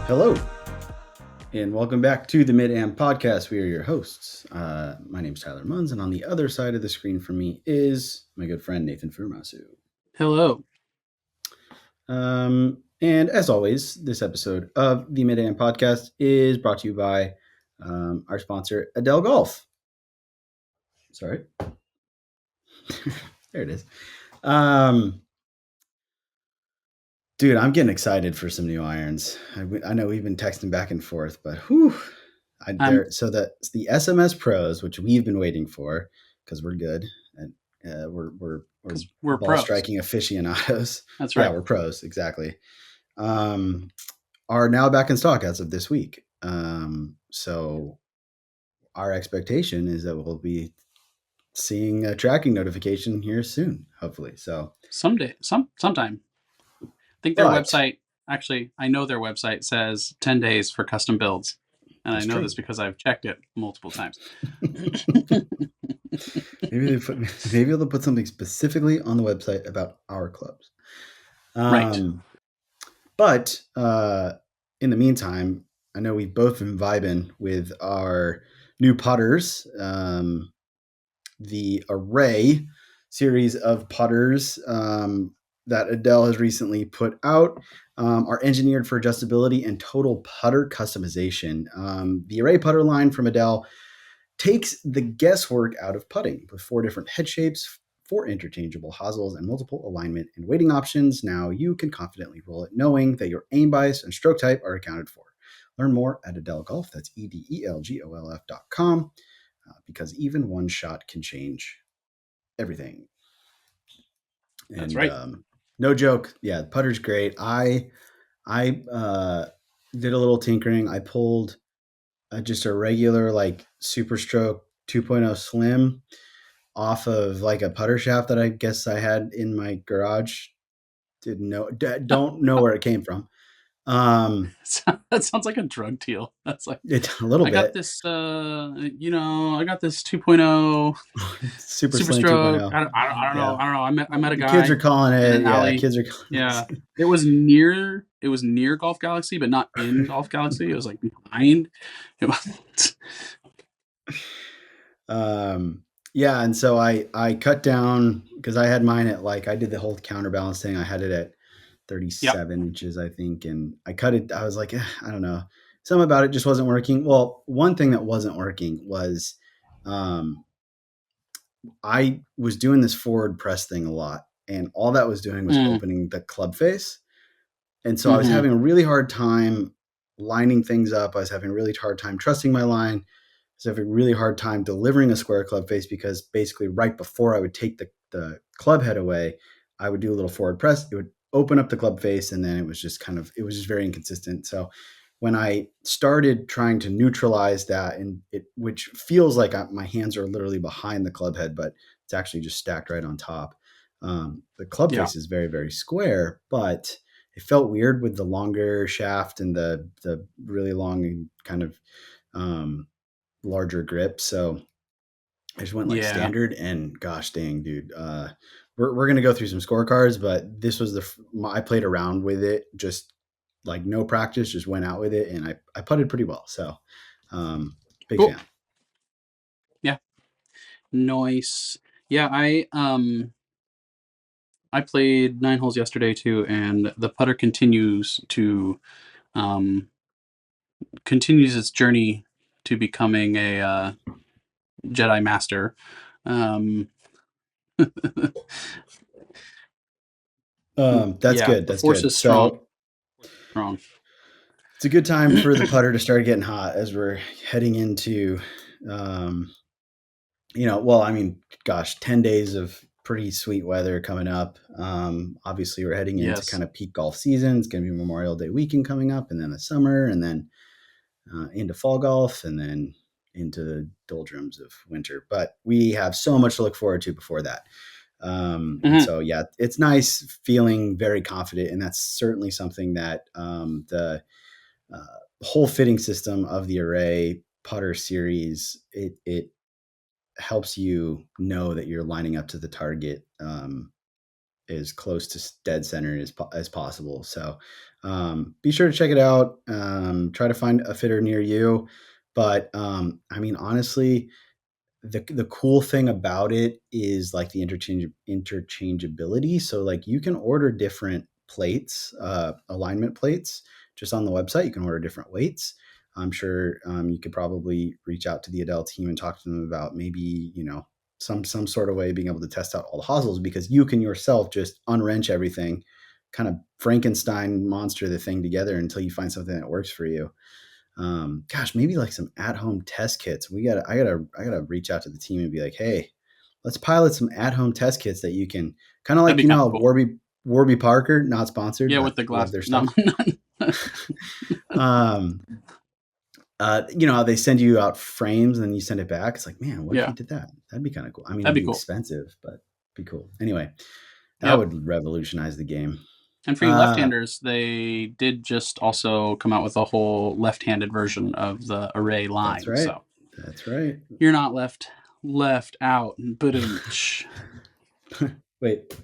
Hello, and welcome back to the Mid-Am Podcast. We are your hosts. My name is Tyler Munns, and on the other side of the screen from me is my good friend Nathan Furumasu. Hello. And as always, this episode of the Mid-Am Podcast is brought to you by our sponsor, Adele Golf. Sorry. There it is. Dude, I'm getting excited for some new irons. I know we've been texting back and forth, but whew. So the SMS Pros, which we've been waiting for because we're good and we're We're ball pros. striking aficionados. That's right. Yeah, we're pros, exactly. Are now back in stock as of this week. So our expectation is that we'll be seeing a tracking notification here soon, hopefully. So sometime. I think their website, actually, I know their website says 10 days for custom builds. And I know this because I've checked it multiple times. Maybe they'll put something specifically on the website about our clubs. Right. But in the meantime, I know we've both been vibing with our new putters, the Array series of putters that Adele has recently put out. Are engineered for adjustability and total putter customization. The Array putter line from Adele takes the guesswork out of putting with 4 different head shapes, 4 interchangeable hosels, and multiple alignment and weighting options. Now you can confidently roll it knowing that your aim bias and stroke type are accounted for. Learn more at Adele Golf. That's EDELGOLF.com because even one shot can change everything. That's right. No joke. Yeah, the putter's great. I did a little tinkering. I pulled just a regular like Super Stroke 2.0 Slim off of like a putter shaft that I guess I had in my garage. Don't know where it came from. That sounds like a drug deal. That's like It's a little bit. Got this. I got this 2.0 Super Super Slim Stroke. 2.0. I don't know. I met a guy. Kids are calling it. Yeah, kids are. Yeah, it was near Golf Galaxy, but not in Golf Galaxy. It was like behind. Yeah, and so I cut down because I had mine at I did the whole counterbalance thing. I had it at 37 inches, I think, and I cut it. I was like, I don't know, something about it just wasn't working. Well, one thing that wasn't working was, I was doing this forward press thing a lot, and all that was doing was opening the club face, and so I was having a really hard time lining things up. I was having a really hard time trusting my line. I was having a really hard time delivering a square club face because basically right before I would take the club head away, I would do a little forward press. It would open up the club face, and then it was just very inconsistent. So when I started trying to neutralize that, which feels like my hands are literally behind the club head, but it's actually just stacked right on top. The club face is very, very square, but it felt weird with the longer shaft and the really long and kind of larger grip. So I just went standard, and gosh dang, dude, we're going to go through some scorecards, but this was I played around with it, just like no practice, just went out with it, and I putted pretty well. So big fan. Yeah. Nice. Yeah. I played 9 holes yesterday too, and the putter continues its journey to becoming a Jedi Master. That's good. That's good. Is strong. It's a good time for the putter to start getting hot as we're heading into, 10 days of pretty sweet weather coming up. Obviously, we're heading into kind of peak golf season. It's going to be Memorial Day weekend coming up, and then the summer, and then into fall golf, and then into the doldrums of winter. But we have so much to look forward to before that. So yeah, it's nice feeling very confident, and that's certainly something that the whole fitting system of the Array putter series, it helps you know that you're lining up to the target as close to dead center as possible. So be sure to check it out. Try to find a fitter near you. But I mean, honestly, the cool thing about it is like the interchangeability. So like you can order different plates, alignment plates, just on the website. You can order different weights. I'm sure you could probably reach out to the Adele team and talk to them about maybe, some sort of way of being able to test out all the hosels, because you can yourself just unwrench everything, kind of Frankenstein monster the thing together until you find something that works for you. Gosh, maybe like some at-home test kits. I gotta reach out to the team and be like, hey, let's pilot some at-home test kits that you can kind of That'd like, be kind of how cool. Warby Parker, not sponsored, Yeah, but with the love glass. their No, stuff. How they send you out frames and then you send it back. It's like, man, what if you did that? That'd be kind of cool. I mean, that'd it'd be be cool. expensive, but be cool. Anyway, that Yep. would revolutionize the game. And for you left-handers, they did just also come out with a whole left-handed version of the array line. That's right. So that's right. You're not left out. Wait.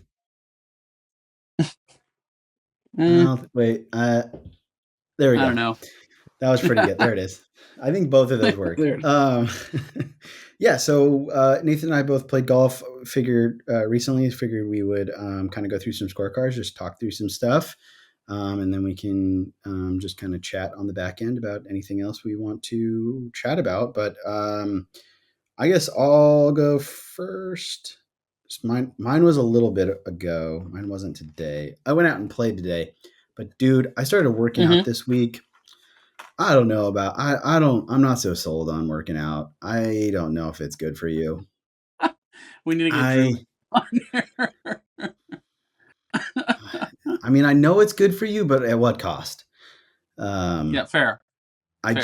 Wait. There we go. I don't know. That was pretty good. There it is. I think both of those work. Yeah. So Nathan and I both played golf. Figured we would kind of go through some scorecards, just talk through some stuff, and then we can just kind of chat on the back end about anything else we want to chat about. But I guess I'll go first. Mine was a little bit ago. Mine wasn't today. I went out and played today, but dude, I started working out this week. I don't know about I'm not so sold on working out. I don't know if it's good for you. We need to get Drew on here. I mean, I know it's good for you, but at what cost? Yeah, fair.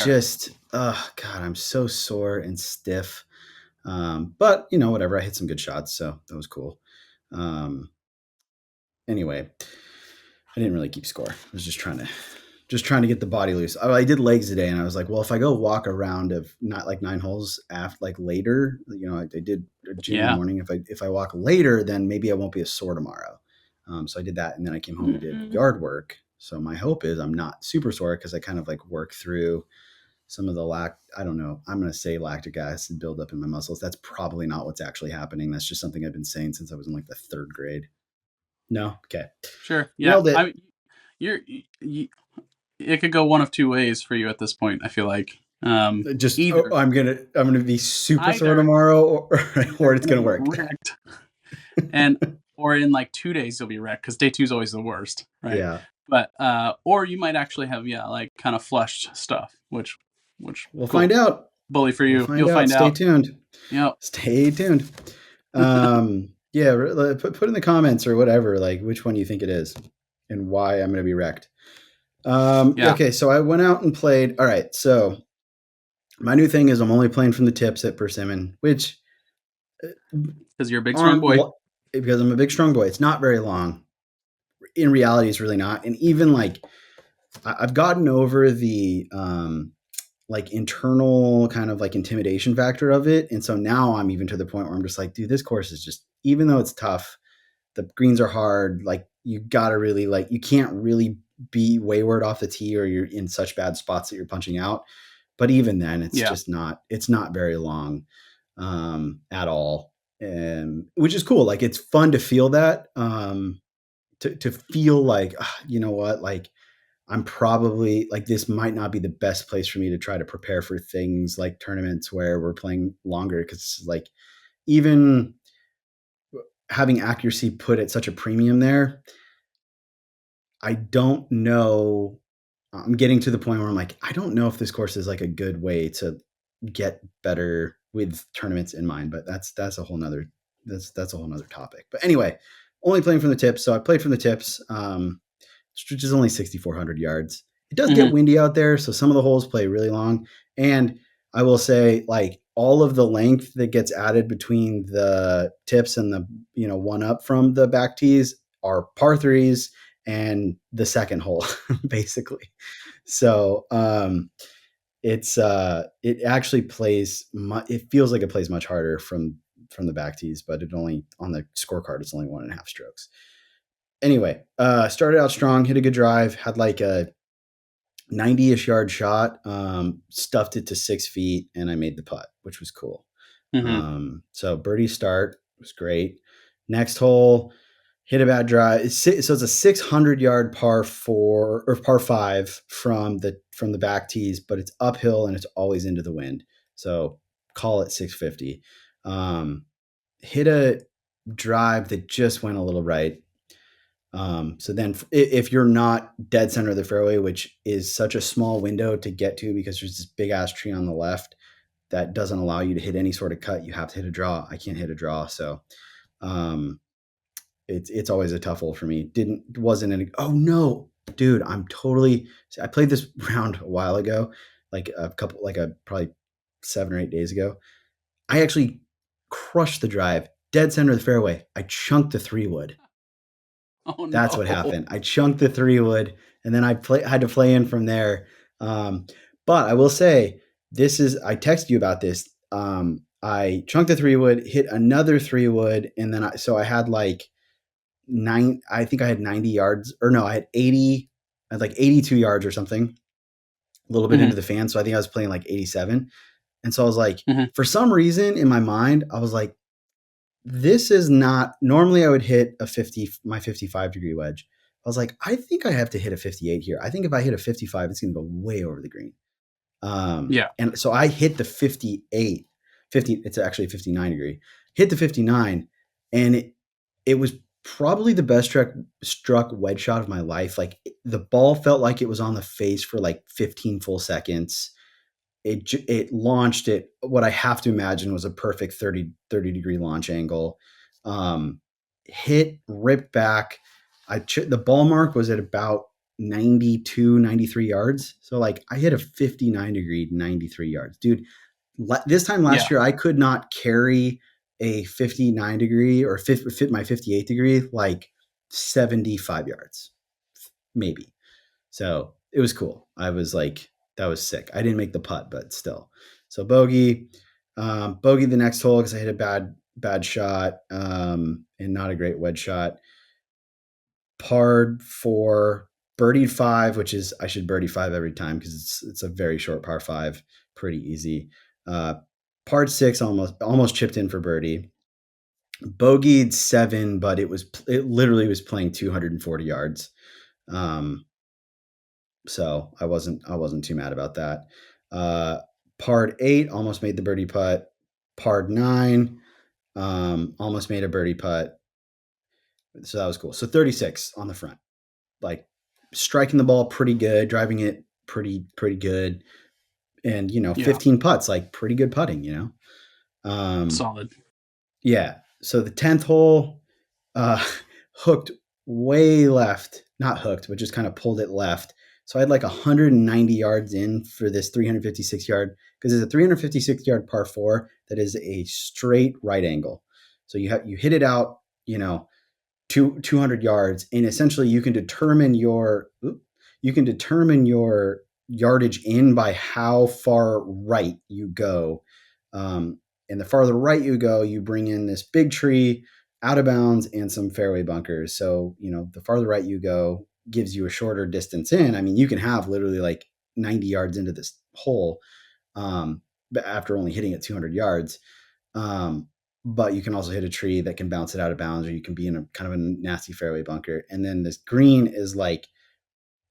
Just God, I'm so sore and stiff. But whatever. I hit some good shots, so that was cool. Anyway, I didn't really keep score. I was just trying to get the body loose. I did legs today, and I was like, well, if I go walk a round of not like 9 holes after, like later, I did a gym in the morning. If I walk later, then maybe I won't be as sore tomorrow. So I did that, and then I came home and did yard work. So my hope is I'm not super sore, because I kind of like work through some of the I don't know. I'm going to say lactic acid buildup in my muscles. That's probably not what's actually happening. That's just something I've been saying since I was in like the 3rd grade. No? Okay. Sure. Yeah. Nailed it. It could go one of two ways for you at this point, I feel like. Just either I'm gonna be super sore tomorrow, or it's gonna work. Wrecked. Or in like 2 days you'll be wrecked, because day 2 is always the worst, right? Yeah. But or you might actually have like kind of flushed stuff, which we'll find out. Bully for you. You'll find out. Stay tuned. Yep. Stay tuned. Yeah, put in the comments or whatever, like which one you think it is and why I'm going to be wrecked. Okay, so I went out and played. All right, so my new thing is I'm only playing from the tips at Persimmon, which because you're a big strong boy. Because I'm a big strong boy. It's not very long. In reality, it's really not. And even like I've gotten over the like internal kind of like intimidation factor of it. And so now I'm even to the point where I'm just like, dude, this course is just, even though it's tough, the greens are hard. Like you gotta really you can't really be wayward off the tee, or you're in such bad spots that you're punching out. But even then it's just it's not very long at all. Which is cool. Like it's fun to feel that, to feel like, you know what, like I'm probably like, this might not be the best place for me to try to prepare for things like tournaments where we're playing longer. Cause like even having accuracy put at such a premium there, I don't know. I'm getting to the point where I'm like, I don't know if this course is like a good way to get better with tournaments in mind, but that's a whole nother, that's a whole nother topic. But anyway, only playing from the tips. So I played from the tips, which is only 6,400 yards. It does get windy out there, so some of the holes play really long. And I will say, like, all of the length that gets added between the tips and the, one up from the back tees are par threes and the second hole, basically. So it actually plays. It feels like it plays much harder from the back tees, but it only, on the scorecard, it's only 1.5 strokes. Anyway, started out strong, hit a good drive, had like a 90-ish yard shot, stuffed it to 6 feet, and I made the putt, which was cool. Mm-hmm. So birdie start was great. Next hole, hit a bad drive. So it's a 600-yard par four or par five from the back tees, but it's uphill and it's always into the wind. So call it 650. Hit a drive that just went a little right. So then if you're not dead center of the fairway, which is such a small window to get to because there's this big ass tree on the left that doesn't allow you to hit any sort of cut, you have to hit a draw. I can't hit a draw. So um, it's always a tough hole for me. Wasn't any, oh no, dude, I played this round a while ago, probably 7 or 8 days ago. I actually crushed the drive dead center of the fairway. I chunked the 3-wood. Oh That's no. what happened. I chunked the 3-wood, and then had to play in from there. But I will say, I texted you about this. I chunked the 3-wood, hit another 3-wood, and then I had like I think I had 90 yards, or no, I had 80, I had like 82 yards or something, a little bit Mm-hmm. into the fan. So I think I was playing like 87. And so I was like, Mm-hmm. for some reason in my mind, I was like, this is not normally I would hit my 55-degree wedge. I was like, I think I have to hit a 58 here. I think if I hit a 55, it's going to go way over the green. Yeah. And so I hit the 58, 50, it's actually 59 degree, hit the 59, and it was probably the best struck wedge shot of my life. Like the ball felt like it was on the face for like 15 full seconds. It launched it. What I have to imagine was a perfect 30 degree launch angle. Hit, ripped back. The ball mark was at about 92, 93 yards. So like I hit a 59 degree, 93 yards. Dude, this time last Yeah. year, I could not carry a 59 degree or fit my 58 degree like 75 yards, maybe. So it was cool. I was like, that was sick. I didn't make the putt, but still. So bogey the next hole because I hit a bad shot and not a great wedge shot. Parred 4, birdied 5, which is I should birdie 5 every time because it's a very short par 5, pretty easy. Parred 6, almost chipped in for birdie. Bogeyed 7, but it literally was playing 240 yards. So I wasn't too mad about that. Parred 8, almost made the birdie putt. Parred 9, almost made a birdie putt. So that was cool. So 36 on the front, like striking the ball pretty good, driving it pretty good, and 15 putts, like pretty good putting. Solid. Yeah. So the 10th hole, hooked way left, not hooked, but just kind of pulled it left. So I had like 190 yards in for this 356 yard, because it's a 356 yard par 4 that is a straight right angle. So you hit it out, 200 yards, and essentially you can determine your yardage in by how far right you go. And the farther right you go, you bring in this big tree out of bounds and some fairway bunkers. So, the farther right you go gives you a shorter distance in. I mean, you can have literally like 90 yards into this hole after only hitting it 200 yards. But you can also hit a tree that can bounce it out of bounds, or you can be in a kind of a nasty fairway bunker. And then this green is like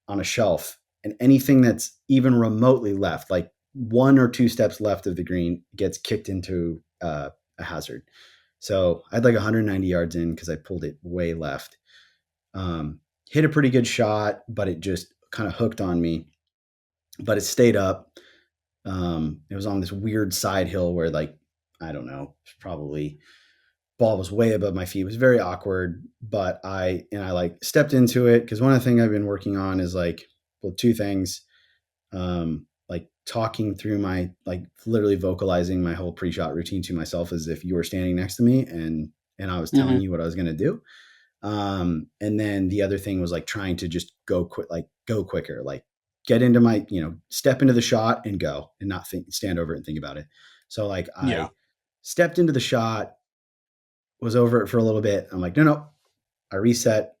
on a shelf, and anything that's even remotely left, like 1 or 2 steps left of the green, gets kicked into a hazard. So I had like 190 yards in because I pulled it way left. Hit a pretty good shot, but it just kind of hooked on me. But it stayed up. It was on this weird side hill where, like, I don't know, probably ball was way above my feet. It was very awkward, but I like stepped into it because one of the things I've been working on is like, well, 2 things. Like talking through like literally vocalizing my whole pre-shot routine to myself as if you were standing next to me and I was telling you what I was going to do. And then the other thing was like trying to just go quicker, like get into my, step into the shot and go and not stand over it and think about it. So like I stepped into the shot, was over it for a little bit. I'm like, no, I reset,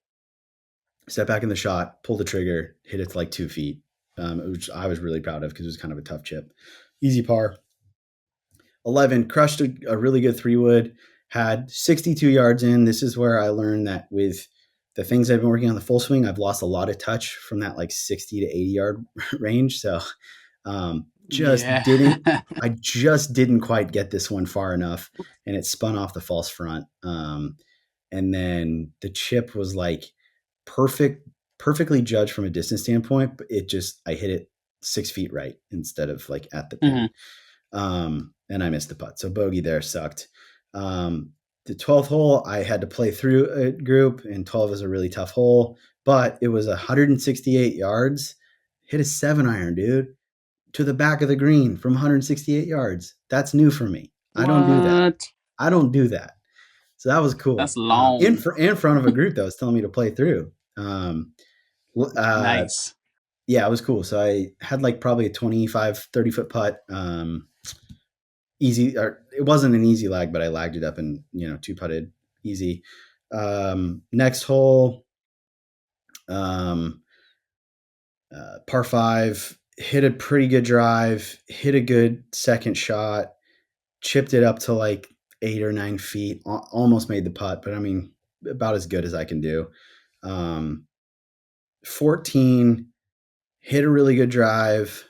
Step back in the shot, pull the trigger, hit it to like 2 feet. I was really proud of because it was kind of a tough chip. Easy par. 11, crushed a really good 3-wood, had 62 yards in. This is where I learned that with the things I've been working on the full swing, I've lost a lot of touch from that like 60 to 80 yard range. So just Yeah. didn't, I just didn't quite get this one far enough, and it spun off the false front. And then the chip was like perfectly judged from a distance standpoint, but I hit it 6 feet right instead of like at the pin. And I missed the putt. So bogey there sucked. The 12th hole, I had to play through a group, and 12 is a really tough hole, but it was 168 yards. Hit a 7-iron, dude, to the back of the green from 168 yards. That's new for me. I don't do that. What? I don't do that. So that was That's cool. In long. front of a group that was telling me to play through. Nice. Yeah, it was cool. So I had like probably a 25, 30-foot putt. Easy, or it wasn't an easy lag, but I lagged it up and, two putted easy. Next hole, par 5, hit a pretty good drive, hit a good second shot, chipped it up to like 8 or 9 feet, almost made the putt, but I mean, about as good as I can do. 14, hit a really good drive,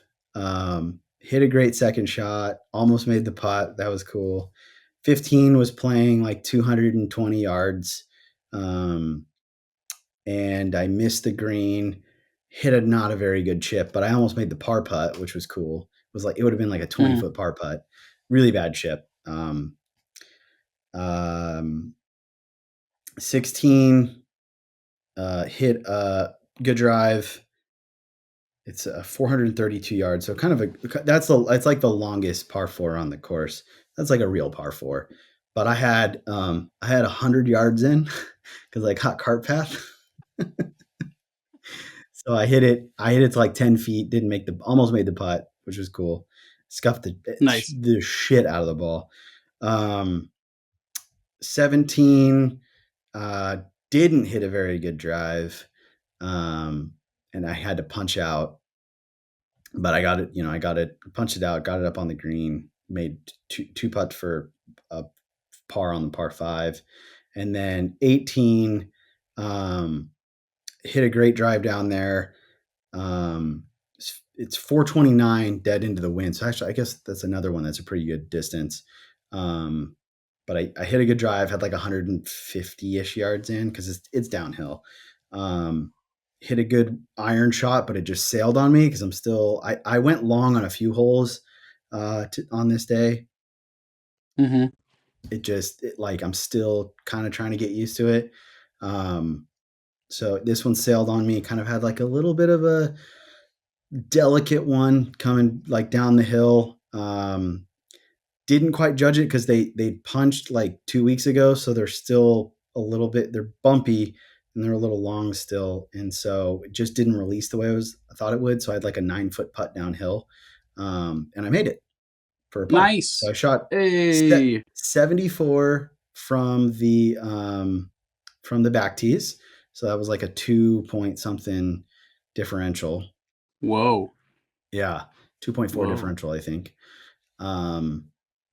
hit a great second shot, almost made the putt. That was cool. 15 was playing like 220 yards, and I missed the green, hit not a very good chip, but I almost made the par putt, which was cool. It would have been like a 20-foot par putt. Really bad chip. 16, hit a good drive. It's 432 yards, so kind of it's like the longest par 4 on the course. That's like a real par 4. But I had 100 yards in because I got cart path. So I hit it to like 10 feet, almost made the putt, which was cool. Scuffed Nice. the shit out of the ball. 17, didn't hit a very good drive, and I had to punch out, but I got it, punched it out, got it up on the green, made two putts for a par on the par 5, and then 18, hit a great drive down there. It's 429 dead into the wind. So actually, I guess that's another one that's a pretty good distance. But I hit a good drive, had like 150-ish yards in because it's downhill. Hit a good iron shot, but it just sailed on me because I went long on a few holes on this day. Mm-hmm. I'm still kind of trying to get used to it. So this one sailed on me, kind of had like a little bit of a delicate one coming like down the hill. Didn't quite judge it because they punched like 2 weeks ago, so they're still they're bumpy and they're a little long still, and so it just didn't release the way I thought it would. So I had like a 9-foot putt downhill, and I made it for a par. So Nice. I shot Hey. 74 from the back tees, so that was like a 2 point something differential. Whoa. Yeah, 2.4 Whoa. differential, I think.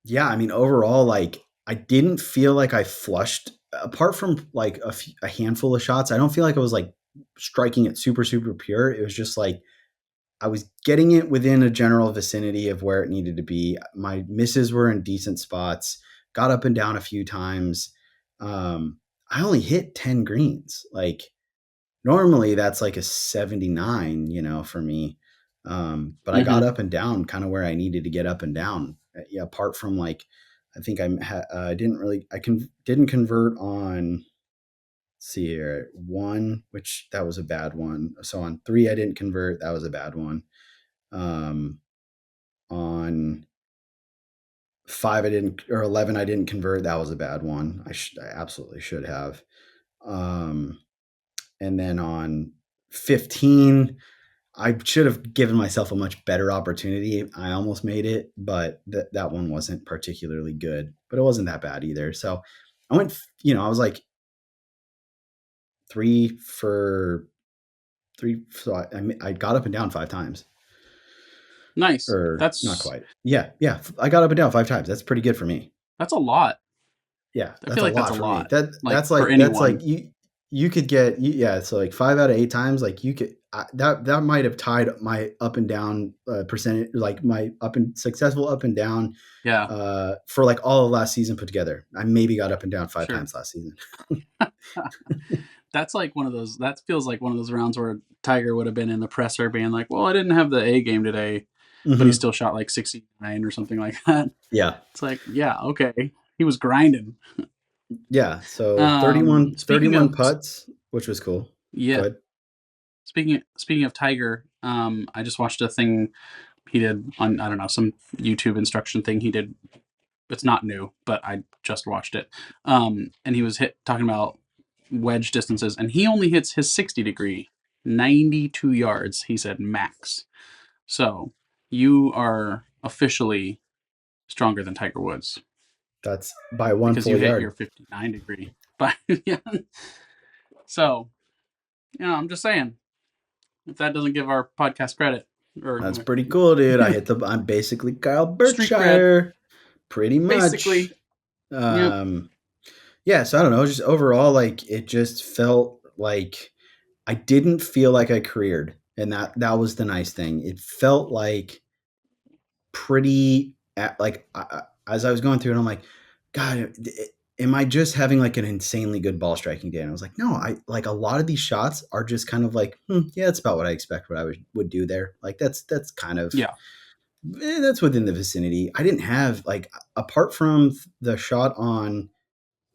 Yeah, I mean, overall, like, I didn't feel like I flushed, apart from like a handful of shots. I don't feel like I was like striking it super, super pure. It was just like I was getting it within a general vicinity of where it needed to be. My misses were in decent spots, got up and down a few times. I only hit 10 greens. Like, normally that's like a 79, for me. But I got Mm-hmm. up and down kind of where I needed to get up and down. Yeah, apart from like, I think didn't convert on, let's see here, 1, which that was a bad one. So on 3, I didn't convert. That was a bad one. On 5, 11, I didn't convert. That was a bad one. I absolutely should have. And then on 15, I should have given myself a much better opportunity. I almost made it, but that one wasn't particularly good, but it wasn't that bad either. So I went, I was like 3 for So I got up and down 5 times. Nice. Or not That's quite. Yeah. I got up and down 5 times. That's pretty good for me. a lot. Yeah, I that's feel a like that's a lot for me. lot. Like for That's like anyone. you could get yeah. So like 5 out of 8 times, like you could that might have tied my up and down percentage, like my up and successful up and down Yeah, for like all of last season put together. I maybe got up and down five sure. times last season. That's like one of those. That feels like one of those rounds where Tiger would have been in the presser, being like, "Well, I didn't have the A game today, but he Mm-hmm. still shot like 69 or something like that." Yeah, It's like, yeah, okay, he was grinding. yeah. So 31, Speaking 31 of putts, which was cool. Go yeah, ahead. speaking of Tiger, I just watched a thing he did on, I don't know, some YouTube instruction thing he did. It's not new, but I just watched it. And he was talking about wedge distances, and he only hits his 60-degree 92 yards. He said max. So you are officially stronger than Tiger Woods That's by one because you full hit your yard. 59-degree. But yeah, so I'm just saying, if that doesn't give our podcast credit or That's pretty cool, dude. I'm basically Kyle street cred, Berkshire, pretty much. basically. Yep. Um, yeah, so I don't know, just overall, like it just felt like I didn't feel like I careered, and that was the nice thing. It felt like pretty like as I was going through it, I'm like, God, am I just having like an insanely good ball striking day? And I was like, no, I like a lot of these shots are just kind of like, yeah, that's about what I expect. What I would do there. Like that's kind of Yeah. that's within the vicinity. I didn't have like apart from the shot on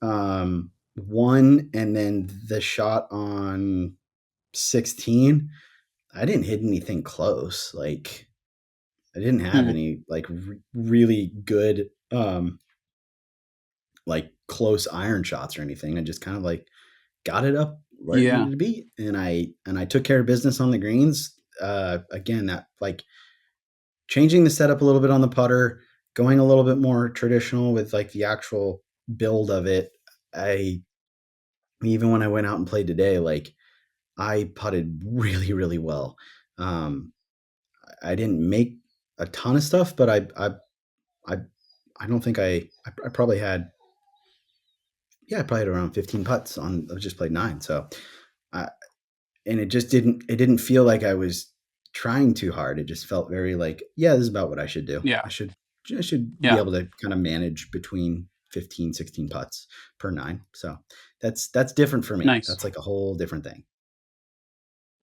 one and then the shot on 16, I didn't hit anything close. Like I didn't have Hmm. any like really good like close iron shots or anything. I just kind of like got it up where it Yeah. needed to be, and I took care of business on the greens. Again, that like changing the setup a little bit on the putter, going a little bit more traditional with like the actual build of it. I even when I went out and played today, like I putted really, really well. Um, I didn't make a ton of stuff, but I, I don't think I probably had, yeah, I probably had around 15 putts on, I just played 9. So, I, and it didn't feel like I was trying too hard. It just felt very like, yeah, this is about what I should do. Yeah. I should be Yeah. able to kind of manage between 15, 16 putts per 9. So that's different for me. Nice. That's like a whole different thing.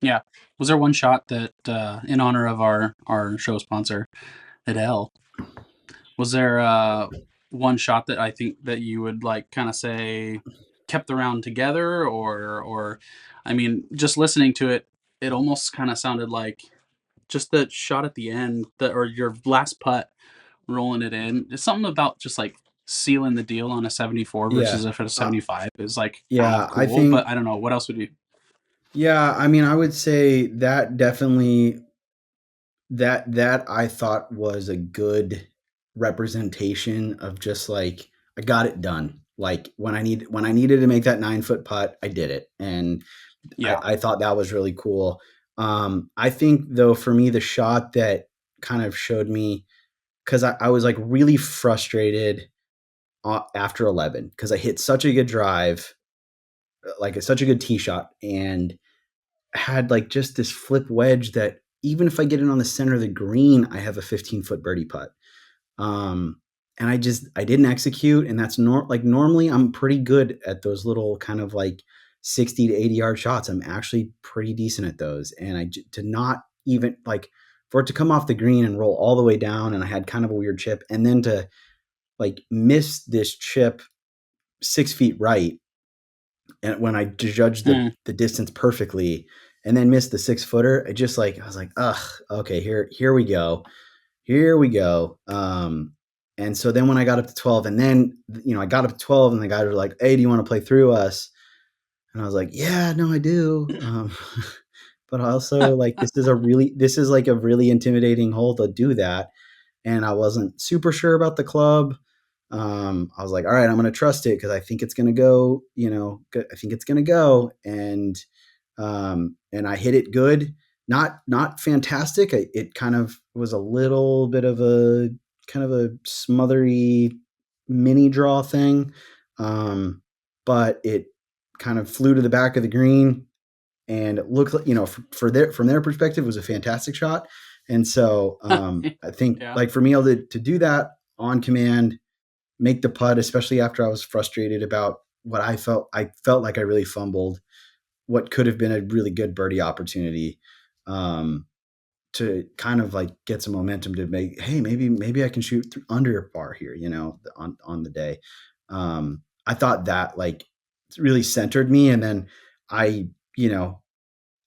Yeah. Was there one shot that, in honor of our show sponsor, Adele, was there one shot that I think that you would like kind of say kept the round together, or I mean, just listening to it, it almost kind of sounded like just the shot at the end, or your last putt, rolling it in. It's something about just like sealing the deal on a 74 Yeah. versus if it's a 75 is like kind of Yeah, I cool, but think I don't know what else would you. yeah, I mean, I would say that definitely that I thought was a good representation of just like I got it done. Like when I needed to make that 9 foot putt, I did it, and Yeah. I thought that was really cool. I think though for me the shot that kind of showed me because I was like really frustrated after 11 because I hit such a good drive, like such a good tee shot, and had like just this flip wedge that even if I get it on the center of the green, I have a 15-foot birdie putt. Um, and I didn't execute, and that's like normally I'm pretty good at those little kind of like 60 to 80 yard shots. I'm actually pretty decent at those, and to not even like for it to come off the green and roll all the way down, and I had kind of a weird chip, and then to like miss this chip 6 feet right and when I judged Hmm. the distance perfectly and then missed the 6 footer, it just like I was like, ugh, okay, here we go. Here we go. And so then when I got up to 12, and then I got up to 12 and the guys were like, hey, do you want to play through us? And I was like, yeah, no, I do. But also like this is like a really intimidating hole to do that. And I wasn't super sure about the club. I was like, all right, I'm going to trust it because I think it's going to go, I think it's going to go. And and I hit it good. Not fantastic. It kind of was a little bit of a kind of a smothery mini draw thing, but it kind of flew to the back of the green, and it looked like, for their from their perspective, it was a fantastic shot. And so I think, Yeah. like, for me to do that on command, make the putt, especially after I was frustrated about what I felt like I really fumbled what could have been a really good birdie opportunity, um, to kind of like get some momentum to make, hey, maybe I can shoot under par here, on the day. I thought that, like, really centered me, and then I, you know,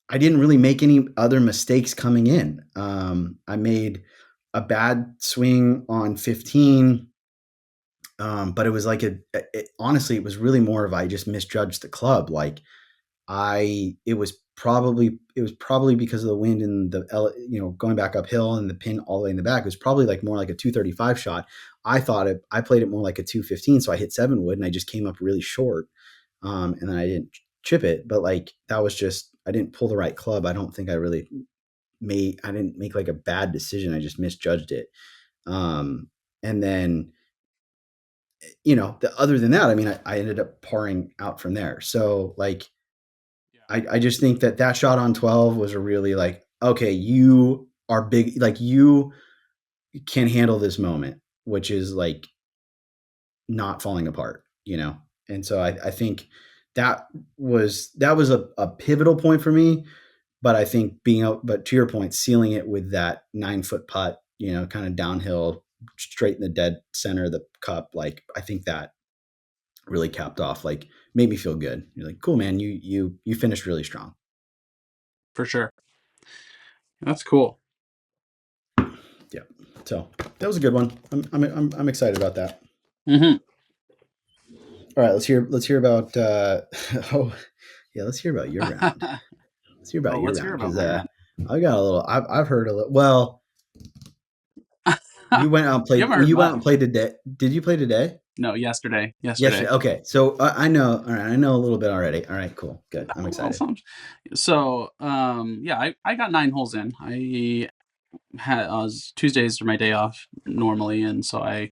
I didn't really make any other mistakes coming in. I made a bad swing on 15, but it was like honestly, it was really more of I just misjudged the club. Like, I it was probably because of the wind and going back uphill and the pin all the way in the back. It was probably like more like a 235 shot. I played it more like a 215, so I hit 7 wood and I just came up really short. And then I didn't chip it, but like that was just I didn't pull the right club. I don't think I didn't make like a bad decision. I just misjudged it. And then other than that, I mean, I ended up parring out from there. So like I just think that shot on 12 was a really like, okay, you are big, like you can handle this moment, which is like not falling apart. And so I think that was a pivotal point for me. But I think but to your point, sealing it with that 9 foot putt, kind of downhill, straight in the dead center of the cup, like I think that really capped off, like made me feel good. You're like, cool, man, you finished really strong. For sure. That's cool. Yeah. So that was a good one. I'm excited about that. Mm-hmm. All right, let's hear about oh yeah, let's hear about your round. Let's hear about Oh, your let's hear round about because my round. I got a little. I've heard a little. Well, you went out and You played. haven't heard You went out and mine. played today. Did you play today? No, yesterday. Yesterday. Yesterday. Okay, so I know. All right, I know a little bit already. All right, cool, good. I'm Well, excited. so yeah, I got 9 holes in. Tuesdays are my day off normally, and so I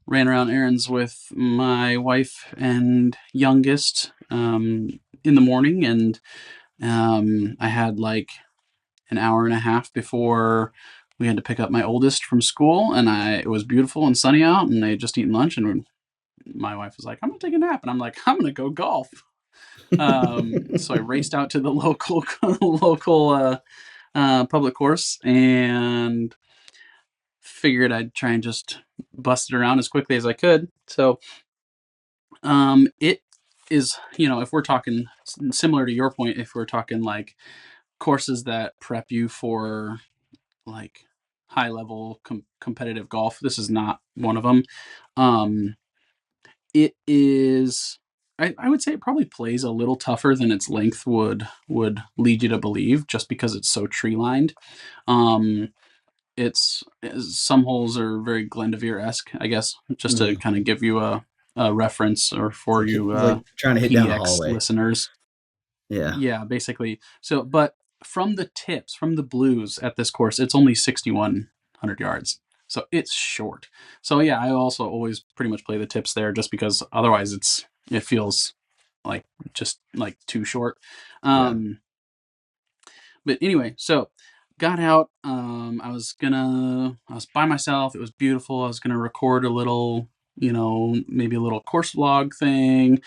ran around errands with my wife and youngest in the morning, and I had like an hour and a half before we had to pick up my oldest from school, and it was beautiful and sunny out, and I had just eaten lunch, and my wife was like, "I'm gonna take a nap," and I'm like, "I'm gonna go golf." So I raced out to the local public course and figured I'd try and just bust it around as quickly as I could. So it is, if we're talking similar to your point, if we're talking like courses that prep you for like high level competitive golf, this is not one of them. Um, it is. I would say it probably plays a little tougher than its length would lead you to believe, just because it's so tree lined. Um, it's some holes are very Glendoveer esque, I guess, just to Mm. kind of give you a reference, or for you It's like trying to hit down a PDX hallway. listeners. Yeah. Yeah, basically. So, but from the tips, from the blues at this course, it's only 6,100 yards. So it's short. So yeah, I also always pretty much play the tips there, just because otherwise it feels like just like too short. Yeah. Um, but anyway, so got out. I was by myself. It was beautiful. I was gonna record a little, maybe a little course vlog thing.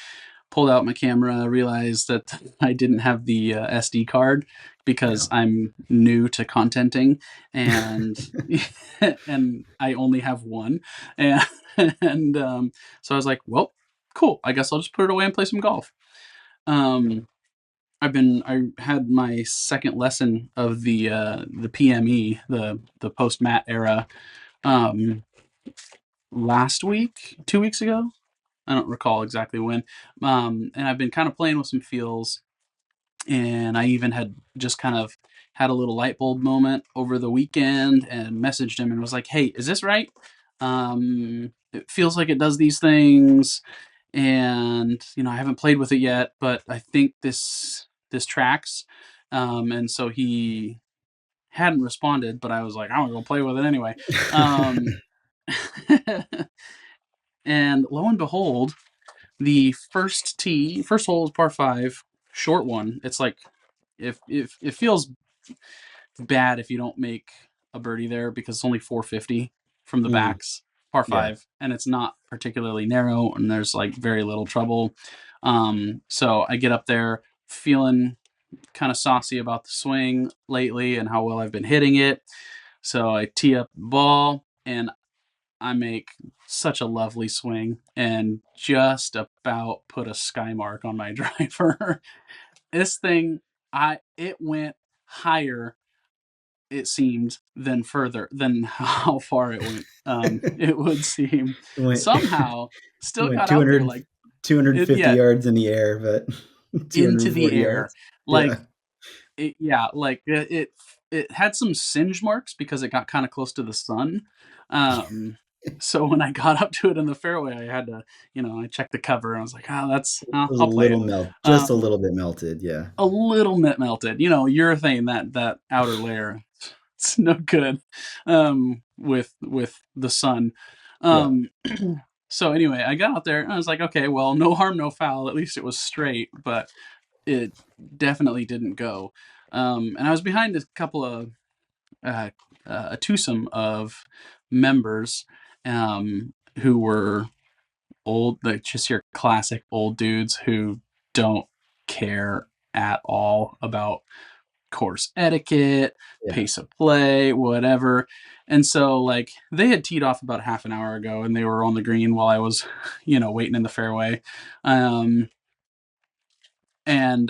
Pulled out my camera, realized that I didn't have the SD card Yeah. because I'm new to contenting, and and I only have one, and so I was like, well, cool. I guess I'll just put it away and play some golf. Um, I had my second lesson of the PME, the post mat era, um, last week, 2 weeks ago. I don't recall exactly when. And I've been kind of playing with some feels, and I even had just kind of had a little light bulb moment over the weekend and messaged him and was like, "Hey, is this right? It feels like it does these things, and I haven't played with it yet, but I think this this tracks. And so he hadn't responded, but I was like, I'm gonna go play with it anyway. Um, and lo and behold, the first hole is par five, short one. It's like if it feels bad if you don't make a birdie there because it's only 450 from the Mm, backs, par yeah. five, and it's not particularly narrow, and there's like very little trouble. So I get up there feeling kind of saucy about the swing lately and how well I've been hitting it. So I tee up the ball and I make such a lovely swing and just about put a sky mark on my driver. This thing, it went higher, it seemed, than further than how far it went. It would seem It went somehow it still went got out there like 250 yeah, yards in the air, but into the 240 air. yards. Like Yeah. yeah, like it had some singe marks because it got kind of close to the sun. So when I got up to it in the fairway, I had to, I checked the cover and I was like, oh, It was a I'll play little it. just a Um, little bit melted. Yeah. a little bit melted, urethane, that outer layer. It's no good with the sun. Yeah. Um, so anyway, I got out there and I was like, okay, well, no harm, no foul. At least it was straight, but it definitely didn't go. And I was behind a couple of uh, a twosome of members who were old, like just your classic old dudes who don't care at all about course etiquette, Yeah. pace of play, whatever. And so, like, they had teed off about half an hour ago and they were on the green while I was, waiting in the fairway. Um, and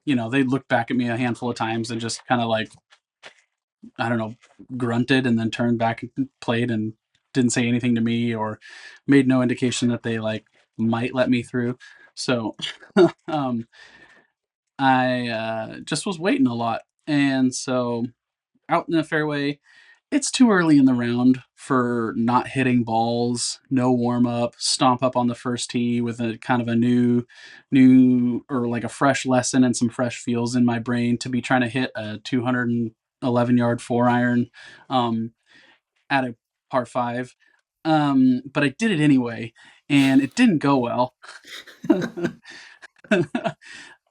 they looked back at me a handful of times and just kind of like, I don't know, grunted and then turned back and played and didn't say anything to me or made no indication that they like might let me through. So um, I just was waiting a lot. And so out in the fairway, it's too early in the round for not hitting balls, no warm up, stomp up on the first tee with a kind of a new or like a fresh lesson and some fresh feels in my brain to be trying to hit a 211-yard 4-iron at a par five. But I did it anyway, and it didn't go well.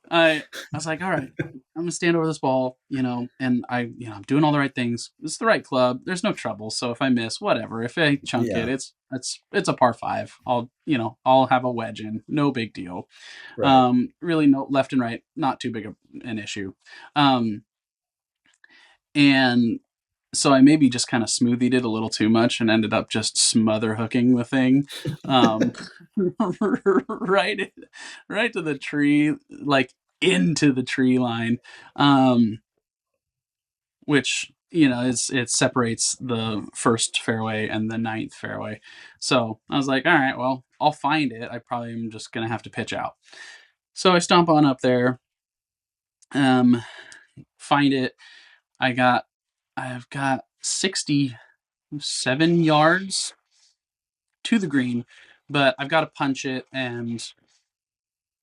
I was like, all right, I'm gonna stand over this ball, and I'm doing all the right things. It's the right club. There's no trouble. So if I miss, whatever. If I chunk it, Yeah. it's a par five. I'll have a wedge in. No big deal. Right. Really, no left and right, not too big an issue. Um, and so I maybe just kind of smoothied it a little too much and ended up just smother hooking the thing, um, right, right to the tree, like into the tree line, um, which it separates the first fairway and the ninth fairway. So I was like, all right, well, I'll find it. I probably am just gonna have to pitch out. So I stomp on up there, um, find it. I've got 67 yards to the green, but I've got to punch it and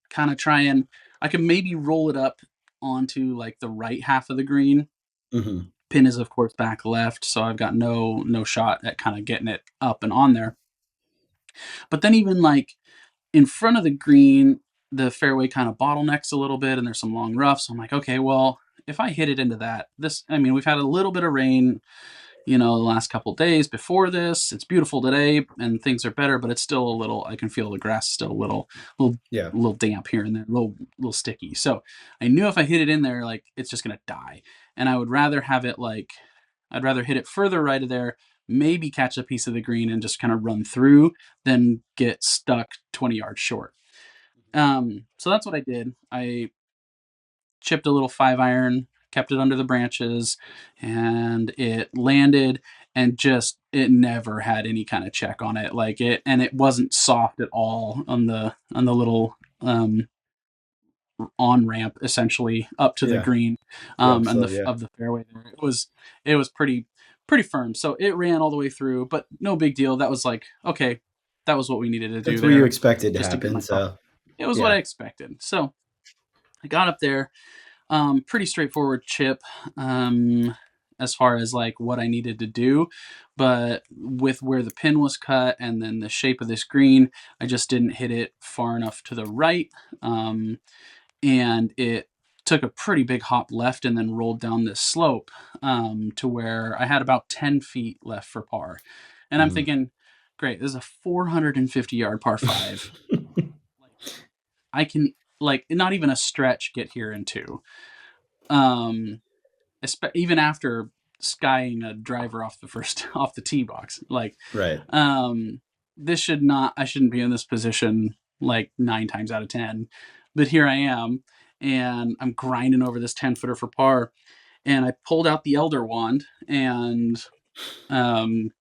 kind of try and I can maybe roll it up onto like the right half of the green. Hmm. Pin is of course back left, so I've got no shot at kind of getting it up and on there. But then even like in front of the green, the fairway kind of bottlenecks a little bit and there's some long roughs. So I'm like, okay, well, if I hit it into that, we've had a little bit of rain, the last couple of days before this. It's beautiful today and things are better, but it's still a little, I can feel the grass still a little, Yeah. little damp here and there, little sticky. So I knew if I hit it in there, like it's just going to die. And I would rather have it I'd rather hit it further right of there, maybe catch a piece of the green and just kind of run through than get stuck 20 yards short. So that's what I did. I chipped a little 5-iron, kept it under the branches, and it landed and just it never had any kind of check on it. It wasn't soft at all on the little on ramp essentially up to the Yeah. green Rock and slope. the Yeah. of the fairway there. It was pretty firm. So it ran all the way through, but no big deal. That was like, okay, that was what we needed to do That's what you there expected to just to get happen. myself. So It was what I yeah. expected. So I got up there, pretty straightforward chip, as far as like what I needed to do, but with where the pin was cut and then the shape of this green, I just didn't hit it far enough to the right, and it took a pretty big hop left and then rolled down this slope, to where I had about 10 feet left for par, and I'm Mm. thinking, great, this is a 450-yard par five. Like, I can, like, not even a stretch get here in two. Um, even after skying a driver off the first off the tee box, like, Right. um, this should not. I shouldn't be in this position like 9 times out of 10, but here I am, and I'm grinding over this 10-footer for par, and I pulled out the Elder Wand, and um,